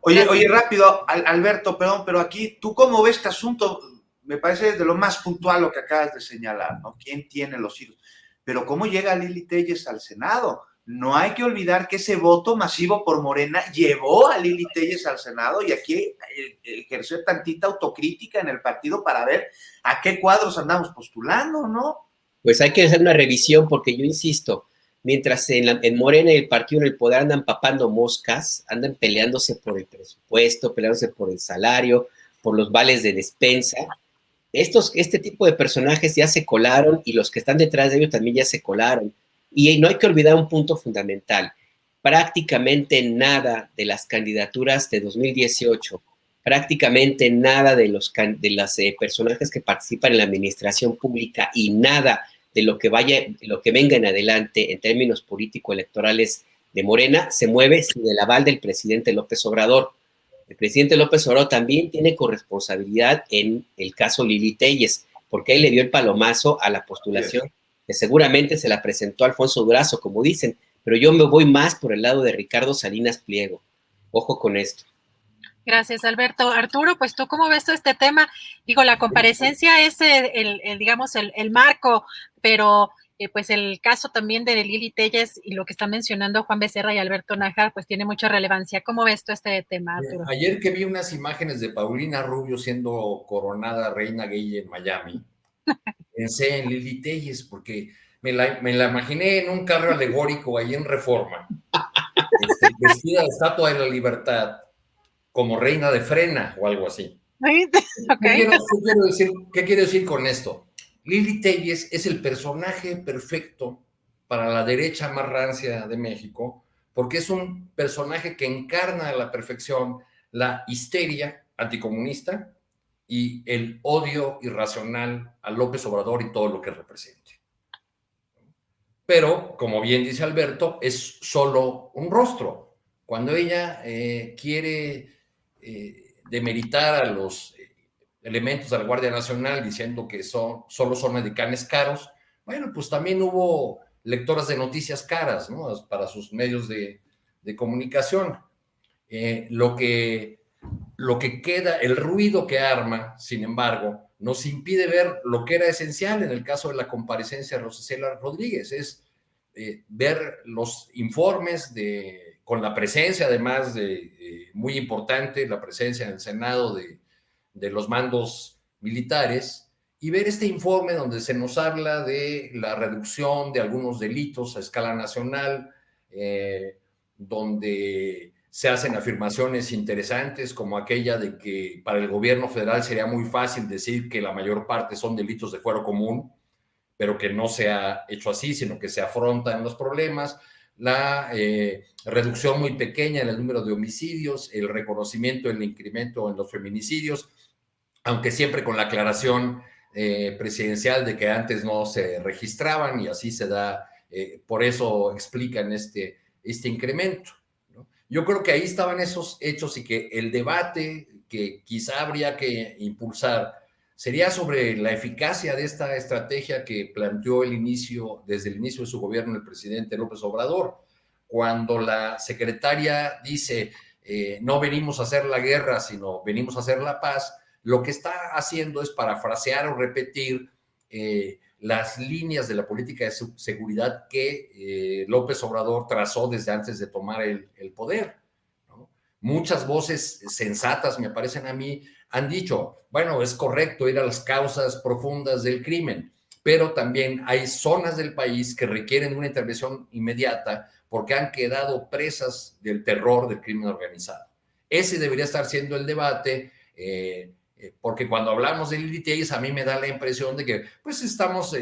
Oye, rápido, Alberto, perdón, pero aquí, ¿tú cómo ves este asunto? Me parece de lo más puntual lo que acabas de señalar, ¿no? ¿Quién tiene los hilos? Pero ¿cómo llega Lili Téllez al Senado? No hay que olvidar que ese voto masivo por Morena llevó a Lili Téllez al Senado y aquí ejercer tantita autocrítica en el partido para ver a qué cuadros andamos postulando, ¿no? Pues hay que hacer una revisión porque yo insisto, mientras en Morena y el partido en el poder andan papando moscas, andan peleándose por el presupuesto, peleándose por el salario, por los vales de despensa, este tipo de personajes ya se colaron y los que están detrás de ellos también ya se colaron. Y no hay que olvidar un punto fundamental. Prácticamente nada de las candidaturas de 2018, prácticamente nada de los personajes que participan en la administración pública y nada de lo que venga en adelante en términos político-electorales de Morena se mueve sin el aval del presidente López Obrador. El presidente López Obrador también tiene corresponsabilidad en el caso Lili Téllez, porque él le dio el palomazo a la postulación, que seguramente se la presentó Alfonso Durazo, como dicen, pero yo me voy más por el lado de Ricardo Salinas Pliego. Ojo con esto. Gracias, Alberto. Arturo, pues tú cómo ves todo este tema. Digo, la comparecencia es digamos, el marco, pero pues el caso también de Lili Téllez y lo que están mencionando Juan Becerra y Alberto Nájar, pues tiene mucha relevancia. ¿Cómo ves todo este tema, Arturo? Ayer que vi unas imágenes de Paulina Rubio siendo coronada reina gay en Miami, pensé en Lili Téllez porque me la imaginé en un carro alegórico ahí en Reforma, vestida de Estatua de la Libertad, como reina de frena o algo así. Okay. ¿Qué quiero decir con esto? Lili Téllez es el personaje perfecto para la derecha más rancia de México, porque es un personaje que encarna a la perfección la histeria anticomunista y el odio irracional a López Obrador y todo lo que represente. Pero, como bien dice Alberto, es solo un rostro. Cuando ella quiere demeritar a los elementos de la Guardia Nacional diciendo que solo son medicanes caros, bueno, pues también hubo lectoras de noticias caras, ¿no? Para sus medios de comunicación. Lo que queda, el ruido que arma, sin embargo, nos impide ver lo que era esencial en el caso de la comparecencia de Rosa Isela Rodríguez, es ver los informes con la presencia, además de muy importante, la presencia en el Senado de los mandos militares, y ver este informe donde se nos habla de la reducción de algunos delitos a escala nacional, donde se hacen afirmaciones interesantes como aquella de que para el gobierno federal sería muy fácil decir que la mayor parte son delitos de fuero común, pero que no se ha hecho así, sino que se afrontan los problemas, la reducción muy pequeña en el número de homicidios, el reconocimiento del incremento en los feminicidios, aunque siempre con la aclaración presidencial de que antes no se registraban y así se da, por eso explican este incremento, ¿no? Yo creo que ahí estaban esos hechos y que el debate que quizá habría que impulsar sería sobre la eficacia de esta estrategia que planteó desde el inicio de su gobierno el presidente López Obrador, cuando la secretaria dice, no venimos a hacer la guerra, sino venimos a hacer la paz. Lo que está haciendo es parafrasear o repetir las líneas de la política de seguridad que López Obrador trazó desde antes de tomar el poder, ¿no? Muchas voces sensatas, me parecen a mí, han dicho, bueno, es correcto ir a las causas profundas del crimen, pero también hay zonas del país que requieren una intervención inmediata porque han quedado presas del terror del crimen organizado. Ese debería estar siendo el debate, porque cuando hablamos de Lili Téllez, a mí me da la impresión de que pues estamos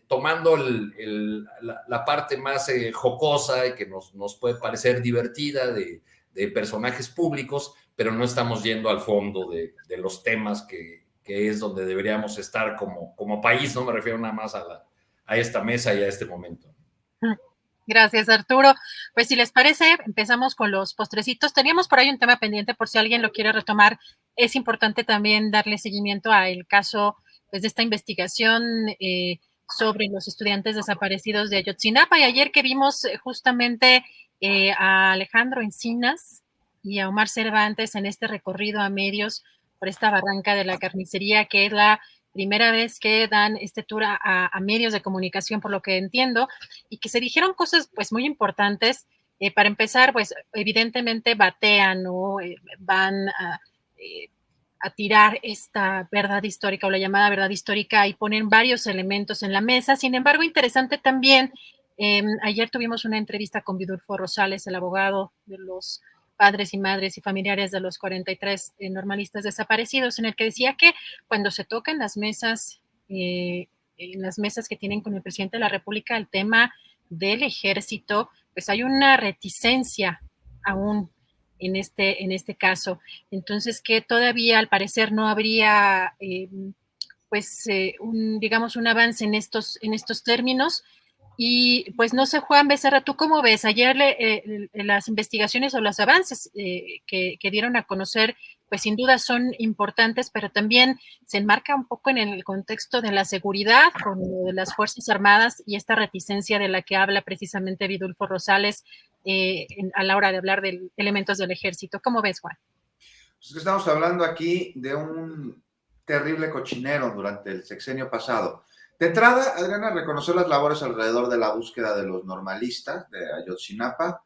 tomando la parte más jocosa y que nos puede parecer divertida de personajes públicos, pero no estamos yendo al fondo de los temas que es donde deberíamos estar como país. No me refiero nada más a esta mesa y a este momento. Gracias, Arturo. Pues si les parece, empezamos con los postrecitos. Teníamos por ahí un tema pendiente por si alguien lo quiere retomar. Es importante también darle seguimiento al caso pues, de esta investigación sobre los estudiantes desaparecidos de Ayotzinapa. Y ayer que vimos justamente a Alejandro Encinas y a Omar Cervantes en este recorrido a medios por esta barranca de la carnicería, que es la primera vez que dan este tour a medios de comunicación, por lo que entiendo, y que se dijeron cosas pues muy importantes. Para empezar, pues evidentemente batean, ¿no? Van a tirar esta verdad histórica o la llamada verdad histórica y ponen varios elementos en la mesa. Sin embargo, interesante también, ayer tuvimos una entrevista con Vidulfo Rosales, el abogado de los padres y madres y familiares de los 43 normalistas desaparecidos, en el que decía que cuando se tocan las mesas, en las mesas que tienen con el presidente de la República, el tema del ejército, pues hay una reticencia aún en este caso. Entonces, que todavía al parecer no habría, digamos, un avance en estos términos. Y pues no sé, Juan Becerra, ¿tú cómo ves? Ayer las investigaciones o los avances que dieron a conocer, pues sin duda son importantes, pero también se enmarca un poco en el contexto de la seguridad, con lo de las Fuerzas Armadas y esta reticencia de la que habla precisamente Vidulfo Rosales a la hora de hablar de elementos del ejército. ¿Cómo ves, Juan? Pues estamos hablando aquí de un terrible cochinero durante el sexenio pasado. De entrada, Adriana reconoció las labores alrededor de la búsqueda de los normalistas de Ayotzinapa,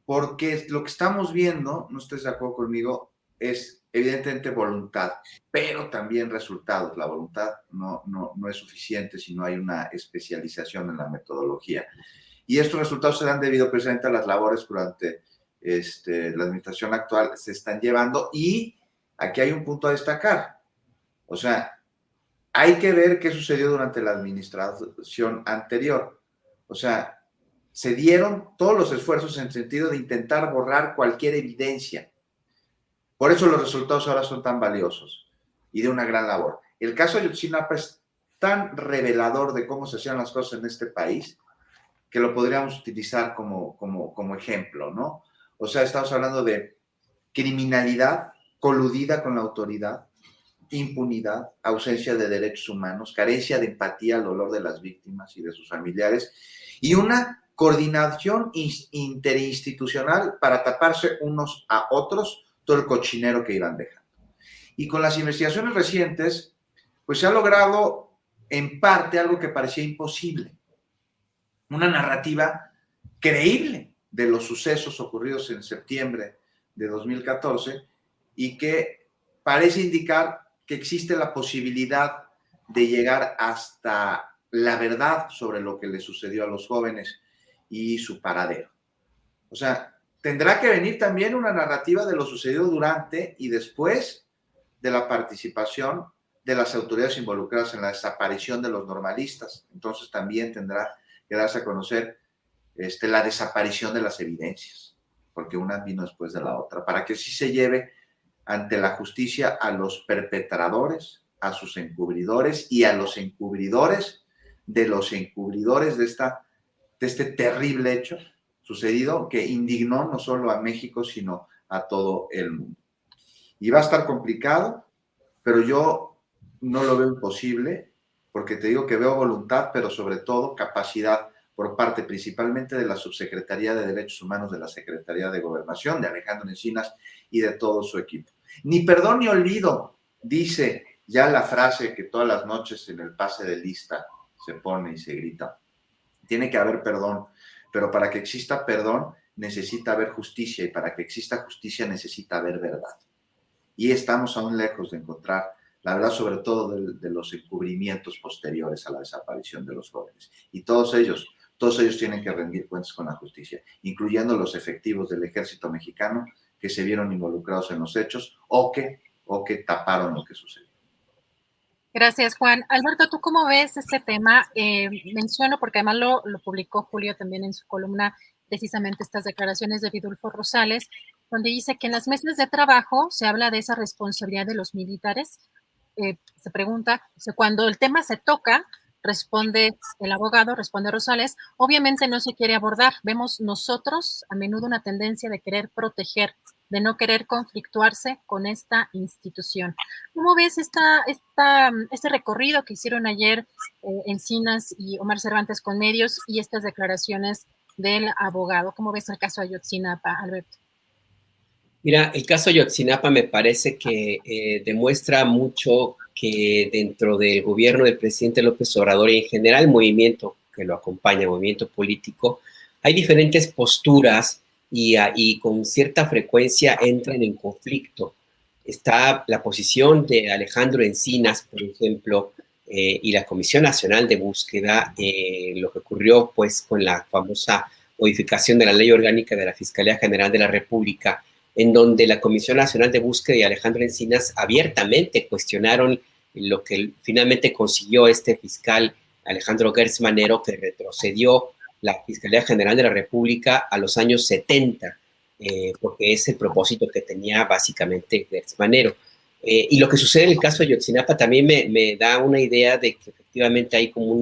porque lo que estamos viendo, no estés de acuerdo conmigo, es evidentemente voluntad, pero también resultados. La voluntad no es suficiente si no hay una especialización en la metodología. Y estos resultados se dan debido precisamente a las labores durante la administración actual se están llevando. Y aquí hay un punto a destacar. O sea, hay que ver qué sucedió durante la administración anterior. O sea, se dieron todos los esfuerzos en el sentido de intentar borrar cualquier evidencia. Por eso los resultados ahora son tan valiosos y de una gran labor. El caso de Ayotzinapa es tan revelador de cómo se hacían las cosas en este país que lo podríamos utilizar como ejemplo, ¿no? O sea, estamos hablando de criminalidad coludida con la autoridad, impunidad, ausencia de derechos humanos, carencia de empatía al dolor de las víctimas y de sus familiares, y una coordinación interinstitucional para taparse unos a otros todo el cochinero que iban dejando. Y con las investigaciones recientes, pues se ha logrado en parte algo que parecía imposible, una narrativa creíble de los sucesos ocurridos en septiembre de 2014 y que parece indicar que existe la posibilidad de llegar hasta la verdad sobre lo que le sucedió a los jóvenes y su paradero. O sea, tendrá que venir también una narrativa de lo sucedido durante y después de la participación de las autoridades involucradas en la desaparición de los normalistas. Entonces también tendrá que darse a conocer la desaparición de las evidencias, porque una vino después de la otra, para que sí se lleve ante la justicia a los perpetradores a sus encubridores y a los encubridores de este terrible hecho sucedido que indignó no solo a México, sino a todo el mundo. Y va a estar complicado, pero yo no lo veo imposible, porque te digo que veo voluntad, pero sobre todo capacidad por parte principalmente de la Subsecretaría de Derechos Humanos de la Secretaría de Gobernación, de Alejandro Encinas y de todo su equipo. Ni perdón ni olvido, dice ya la frase que todas las noches en el pase de lista se pone y se grita. Tiene que haber perdón, pero para que exista perdón necesita haber justicia, y para que exista justicia necesita haber verdad. Y estamos aún lejos de encontrar la verdad, sobre todo de los encubrimientos posteriores a la desaparición de los jóvenes. Y todos ellos tienen que rendir cuentas con la justicia, incluyendo los efectivos del ejército mexicano que se vieron involucrados en los hechos o que taparon lo que sucedió. Gracias, Juan. Alberto, ¿tú cómo ves este tema? Menciono, porque además lo publicó Julio también en su columna, precisamente estas declaraciones de Vidulfo Rosales, donde dice que en las mesas de trabajo se habla de esa responsabilidad de los militares. Se pregunta, cuando el tema se toca, responde el abogado, responde Rosales, obviamente no se quiere abordar. Vemos nosotros a menudo una tendencia de querer proteger, de no querer conflictuarse con esta institución. ¿Cómo ves este recorrido que hicieron ayer Encinas y Omar Cervantes con medios y estas declaraciones del abogado? ¿Cómo ves el caso Ayotzinapa, Alberto? Mira, el caso Ayotzinapa me parece que demuestra mucho que dentro del gobierno del presidente López Obrador y en general el movimiento que lo acompaña, el movimiento político, hay diferentes posturas y con cierta frecuencia entran en conflicto. Está la posición de Alejandro Encinas, por ejemplo, y la Comisión Nacional de Búsqueda, lo que ocurrió pues con la famosa modificación de la Ley Orgánica de la Fiscalía General de la República, en donde la Comisión Nacional de Búsqueda y Alejandro Encinas abiertamente cuestionaron lo que finalmente consiguió este fiscal Alejandro Gertz Manero, que retrocedió la Fiscalía General de la República a los años 70, porque es el propósito que tenía básicamente Gertz Manero. Y lo que sucede en el caso de Ayotzinapa también me da una idea de que efectivamente hay como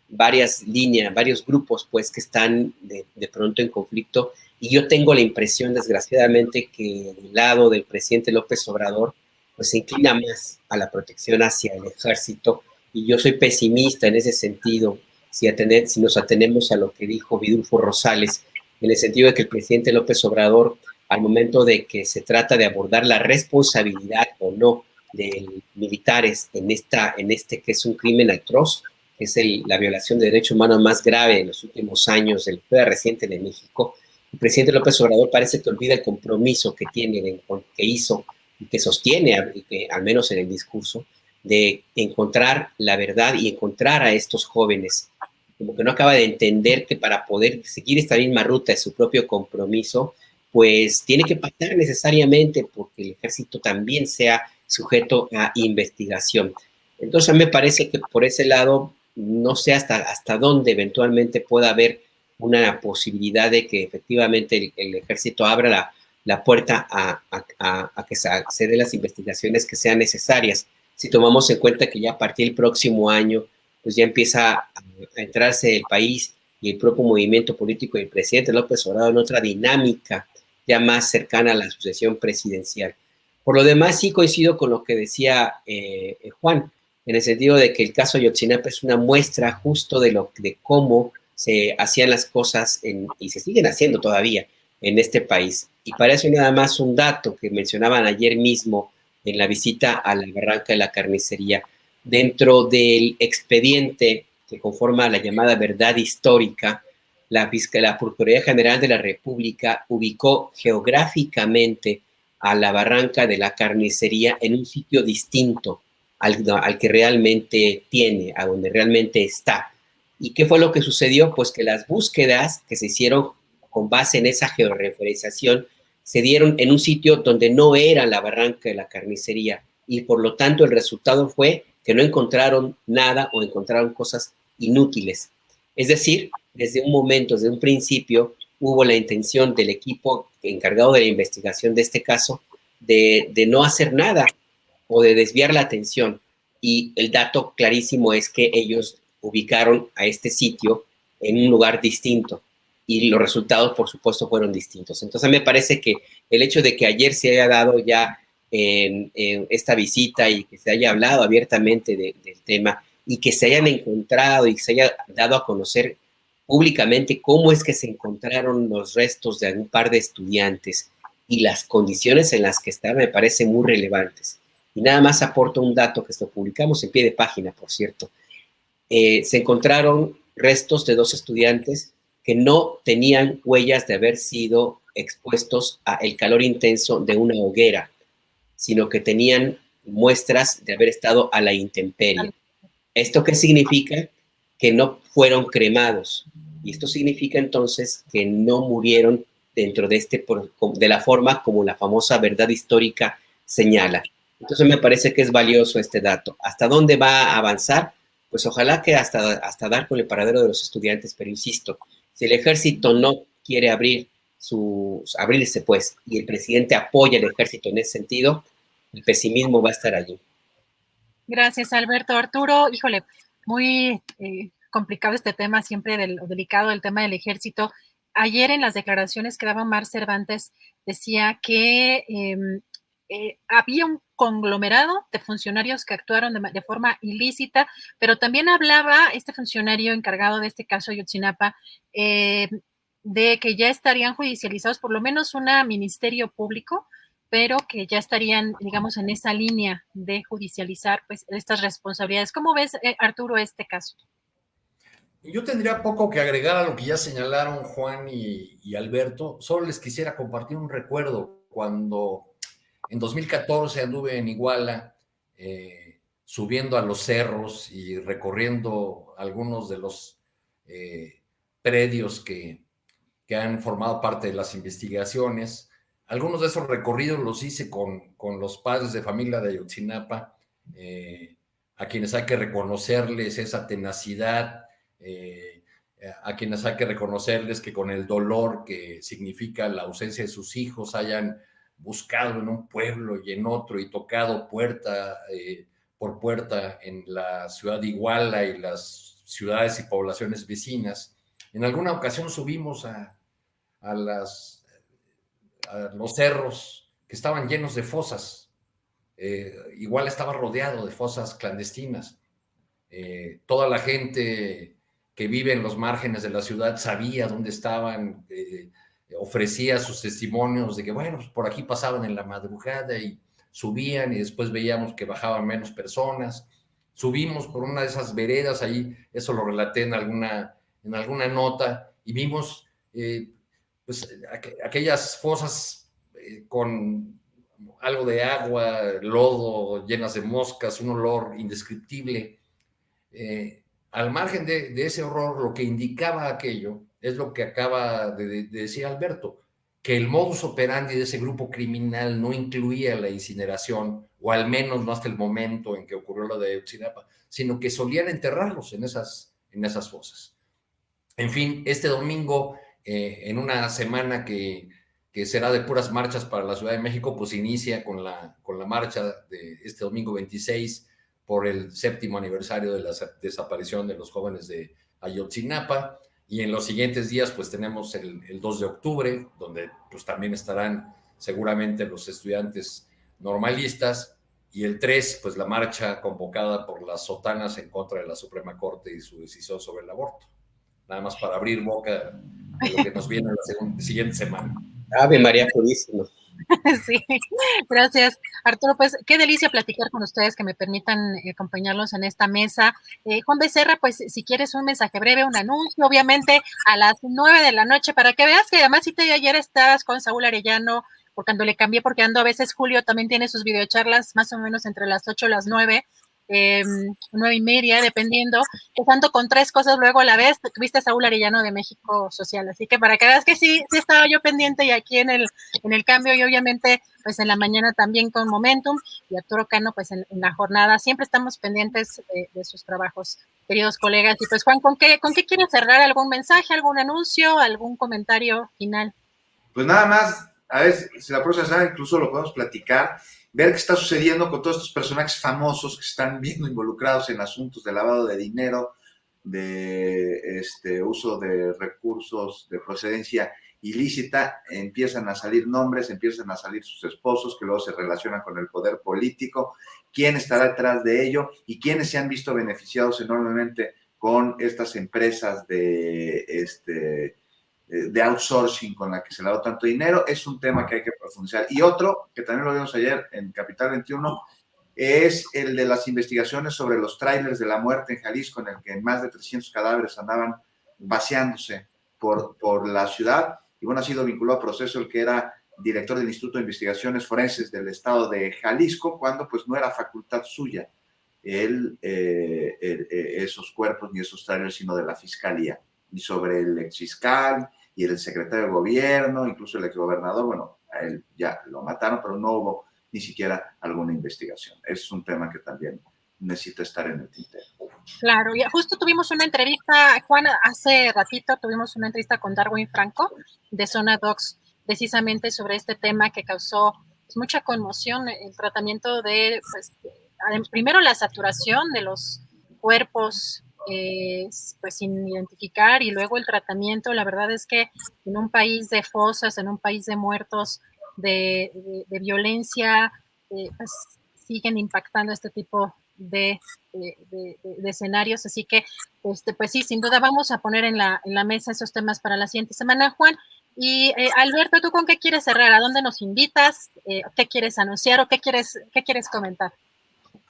varias líneas, varios grupos pues que están de pronto en conflicto. Y yo tengo la impresión, desgraciadamente, que del lado del presidente López Obrador, pues se inclina más a la protección hacia el ejército. Y yo soy pesimista en ese sentido, si nos atenemos a lo que dijo Vidulfo Rosales, en el sentido de que el presidente López Obrador, al momento de que se trata de abordar la responsabilidad o no de militares en este que es un crimen atroz, que es la violación de derechos humanos más grave en los últimos años de la historia reciente de México, el presidente López Obrador parece que olvida el compromiso que tiene, que hizo y que sostiene, al menos en el discurso, de encontrar la verdad y encontrar a estos jóvenes. Como que no acaba de entender que para poder seguir esta misma ruta de su propio compromiso, pues tiene que pasar necesariamente porque el ejército también sea sujeto a investigación. Entonces a mí me parece que por ese lado no sé hasta dónde eventualmente pueda haber una posibilidad de que efectivamente el ejército abra la puerta a que se den las investigaciones que sean necesarias. Si tomamos en cuenta que ya a partir del próximo año, pues ya empieza a entrarse el país y el propio movimiento político del presidente López Obrador en otra dinámica ya más cercana a la sucesión presidencial. Por lo demás, sí coincido con lo que decía Juan, en el sentido de que el caso Ayotzinapa es una muestra justo de cómo se hacían las cosas y se siguen haciendo todavía en este país. Y para eso nada más un dato que mencionaban ayer mismo en la visita a la Barranca de la Carnicería. Dentro del expediente que conforma la llamada verdad histórica, la Procuraduría General de la República ubicó geográficamente a la Barranca de la Carnicería en un sitio distinto al que realmente tiene, a donde realmente está. ¿Y qué fue lo que sucedió? Pues que las búsquedas que se hicieron con base en esa georreferenciación se dieron en un sitio donde no era la Barranca de la Carnicería y por lo tanto el resultado fue que no encontraron nada o encontraron cosas inútiles. Es decir, desde un principio, hubo la intención del equipo encargado de la investigación de este caso de no hacer nada o de desviar la atención. y el dato clarísimo es que ellos ubicaron a este sitio en un lugar distinto y los resultados, por supuesto, fueron distintos. Entonces, me parece que el hecho de que ayer se haya dado ya en esta visita y que se haya hablado abiertamente del tema y que se hayan encontrado y se haya dado a conocer públicamente cómo es que se encontraron los restos de un par de estudiantes y las condiciones en las que estaban, me parece muy relevantes. Y nada más aporto un dato que lo publicamos en pie de página, por cierto. Se encontraron restos de 2 estudiantes que no tenían huellas de haber sido expuestos al calor intenso de una hoguera, sino que tenían muestras de haber estado a la intemperie. ¿Esto qué significa? Que no fueron cremados. Y esto significa entonces que no murieron dentro de la forma como la famosa verdad histórica señala. Entonces me parece que es valioso este dato. ¿Hasta dónde va a avanzar? Pues ojalá que hasta dar con el paradero de los estudiantes, pero insisto, si el ejército no quiere abrirse pues, y el presidente apoya al ejército en ese sentido, el pesimismo va a estar allí. Gracias, Alberto. Arturo, híjole, muy complicado este tema, siempre delicado el tema del ejército. Ayer en las declaraciones que daba Omar Cervantes decía que había un conglomerado de funcionarios que actuaron de forma ilícita, pero también hablaba este funcionario encargado de este caso Ayotzinapa de que ya estarían judicializados por lo menos un ministerio público, pero que ya estarían, digamos, en esa línea de judicializar pues estas responsabilidades. ¿Cómo ves, Arturo, este caso? Yo tendría poco que agregar a lo que ya señalaron Juan y Alberto. Solo les quisiera compartir un recuerdo. Cuando en 2014 anduve en Iguala, subiendo a los cerros y recorriendo algunos de los predios que han formado parte de las investigaciones. Algunos de esos recorridos los hice con los padres de familia de Ayotzinapa, a quienes hay que reconocerles esa tenacidad, a quienes hay que reconocerles que con el dolor que significa la ausencia de sus hijos hayan buscado en un pueblo y en otro y tocado puerta por puerta en la ciudad de Iguala y las ciudades y poblaciones vecinas. En alguna ocasión subimos a los cerros que estaban llenos de fosas. Igual estaba rodeado de fosas clandestinas. Toda la gente que vive en los márgenes de la ciudad sabía dónde estaban, ofrecía sus testimonios de que, bueno, pues por aquí pasaban en la madrugada y subían y después veíamos que bajaban menos personas. Subimos por una de esas veredas, ahí eso lo relaté en alguna nota, y vimos pues aquellas fosas con algo de agua, lodo, llenas de moscas, un olor indescriptible. Al margen de ese horror, lo que indicaba aquello es lo que acaba de decir Alberto, que el modus operandi de ese grupo criminal no incluía la incineración, o al menos no hasta el momento en que ocurrió lo de Ayotzinapa, sino que solían enterrarlos en esas fosas. En fin, este domingo, en una semana que será de puras marchas para la Ciudad de México, pues inicia con la marcha de este domingo 26 por el 7º aniversario de la desaparición de los jóvenes de Ayotzinapa, y en los siguientes días pues tenemos el 2 de octubre, donde pues también estarán seguramente los estudiantes normalistas, y el 3 pues la marcha convocada por las sotanas en contra de la Suprema Corte y su decisión sobre el aborto. Nada más para abrir boca de lo que nos viene la siguiente semana. Ave María Purísima. Sí, gracias, Arturo. Pues qué delicia platicar con ustedes, que me permitan acompañarlos en esta mesa. Juan Becerra, pues si quieres un mensaje breve, un anuncio, obviamente a las 9 de la noche, para que veas que además si ayer estabas con Saúl Arellano, porque cuando le cambié, porque ando a veces, Julio también tiene sus videocharlas más o menos entre las 8 y las 9, 9:30, dependiendo, empezando con 3 cosas luego a la vez. Tuviste a Saúl Arellano de México Social, así que para que veas que sí estaba yo pendiente, y aquí en el cambio, y obviamente pues en la mañana también con Momentum, y Arturo Cano pues en la jornada. Siempre estamos pendientes de sus trabajos, queridos colegas. Y pues Juan, ¿con qué quieres cerrar? ¿Algún mensaje, algún anuncio, algún comentario final? Pues nada más a ver si la próxima semana incluso lo podemos platicar, ver qué está sucediendo con todos estos personajes famosos que están viendo involucrados en asuntos de lavado de dinero, de uso de recursos de procedencia ilícita. Empiezan a salir nombres, empiezan a salir sus esposos que luego se relacionan con el poder político, quién estará detrás de ello y quiénes se han visto beneficiados enormemente con estas empresas de outsourcing con la que se le ha dado tanto dinero. Es un tema que hay que profundizar. Y otro, que también lo vimos ayer en Capital 21, es el de las investigaciones sobre los tráilers de la muerte en Jalisco, en el que más de 300 cadáveres andaban vaciándose por la ciudad. Y bueno, ha sido vinculado a proceso el que era director del Instituto de Investigaciones Forenses del estado de Jalisco, cuando pues no era facultad suya esos cuerpos ni esos trailers, sino de la fiscalía. Y sobre el exfiscal y el secretario de gobierno, incluso el exgobernador, bueno, a él ya lo mataron, pero no hubo ni siquiera alguna investigación. Es un tema que también necesita estar en el tintero. Claro, y justo tuvimos una entrevista, Juan, hace ratito tuvimos una entrevista con Darwin Franco de Zona Docs, precisamente sobre este tema que causó pues, mucha conmoción, el tratamiento de, pues, primero la saturación de los cuerpos pues sin identificar y luego el tratamiento. La verdad es que en un país de fosas, en un país de muertos, de violencia, pues siguen impactando este tipo de escenarios, así que pues sí, sin duda vamos a poner en la mesa esos temas para la siguiente semana, Juan. Y Alberto, ¿tú con qué quieres cerrar? ¿A dónde nos invitas? ¿Qué quieres anunciar o qué quieres comentar?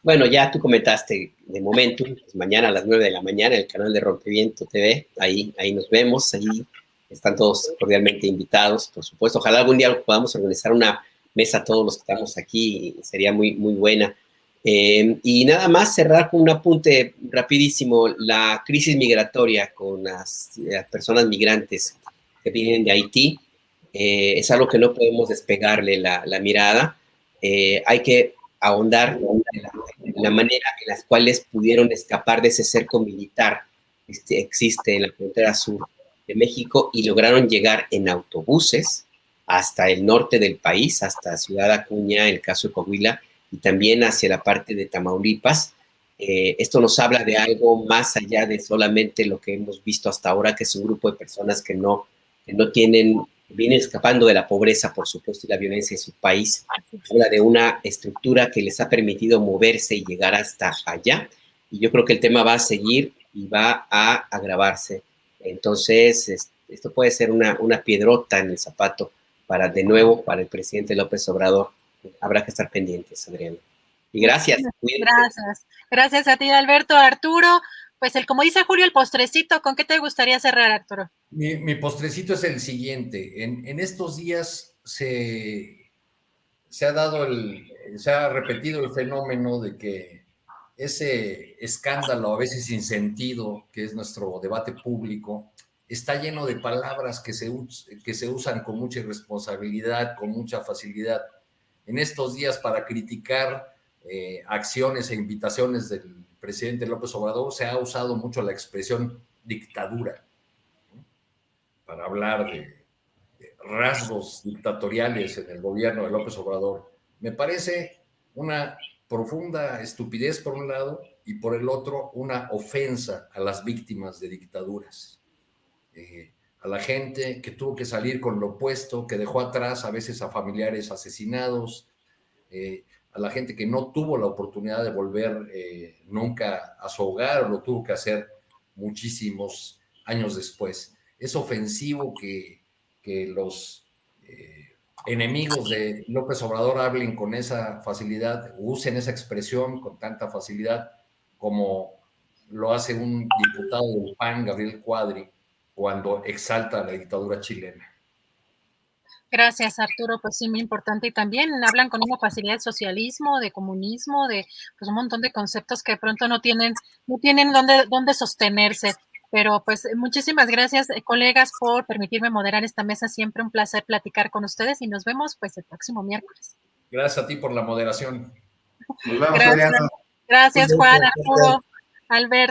Bueno, ya tú comentaste de momento, pues mañana a las 9 de la mañana en el canal de Rompeviento TV, ahí nos vemos, ahí están todos cordialmente invitados, por supuesto. Ojalá algún día podamos organizar una mesa todos los que estamos aquí, sería muy, muy buena. Y nada más cerrar con un apunte rapidísimo, la crisis migratoria con las personas migrantes que vienen de Haití, es algo que no podemos despegarle la mirada. Hay que ahondar en la manera en las cuales pudieron escapar de ese cerco militar que existe en la frontera sur de México y lograron llegar en autobuses hasta el norte del país, hasta Ciudad Acuña, en el caso de Coahuila, y también hacia la parte de Tamaulipas. Esto nos habla de algo más allá de solamente lo que hemos visto hasta ahora, que es un grupo de personas que no tienen, vienen escapando de la pobreza, por supuesto, y la violencia en su país. Habla de una estructura que les ha permitido moverse y llegar hasta allá. Y yo creo que el tema va a seguir y va a agravarse. Entonces, esto puede ser una piedrota en el zapato de nuevo, para el presidente López Obrador. Habrá que estar pendientes, Adriana. Y gracias. Gracias a ti, Alberto. Arturo, pues como dice Julio, el postrecito, ¿con qué te gustaría cerrar, Arturo? Mi postrecito es el siguiente. En estos días se ha repetido el fenómeno de que ese escándalo, a veces sin sentido, que es nuestro debate público, está lleno de palabras que se usan con mucha irresponsabilidad, con mucha facilidad. En estos días, para criticar acciones e invitaciones del presidente López Obrador, se ha usado mucho la expresión dictadura, ¿no? Para hablar de rasgos dictatoriales en el gobierno de López Obrador. Me parece una profunda estupidez por un lado y por el otro una ofensa a las víctimas de dictaduras. A la gente que tuvo que salir con lo opuesto, que dejó atrás a veces a familiares asesinados, a la gente que no tuvo la oportunidad de volver nunca a su hogar o lo tuvo que hacer muchísimos años después. Es ofensivo que los enemigos de López Obrador hablen con esa facilidad, usen esa expresión con tanta facilidad como lo hace un diputado del PAN, Gabriel Cuadri, cuando exalta la dictadura chilena. Gracias, Arturo. Pues sí, muy importante. Y también hablan con una facilidad de socialismo, de comunismo, de pues un montón de conceptos que de pronto no tienen dónde sostenerse. Pero pues muchísimas gracias, colegas, por permitirme moderar esta mesa. Siempre un placer platicar con ustedes y nos vemos pues el próximo miércoles. Gracias a ti por la moderación. Nos vemos, Adriana. Gracias, Juan, Arturo, Alberto.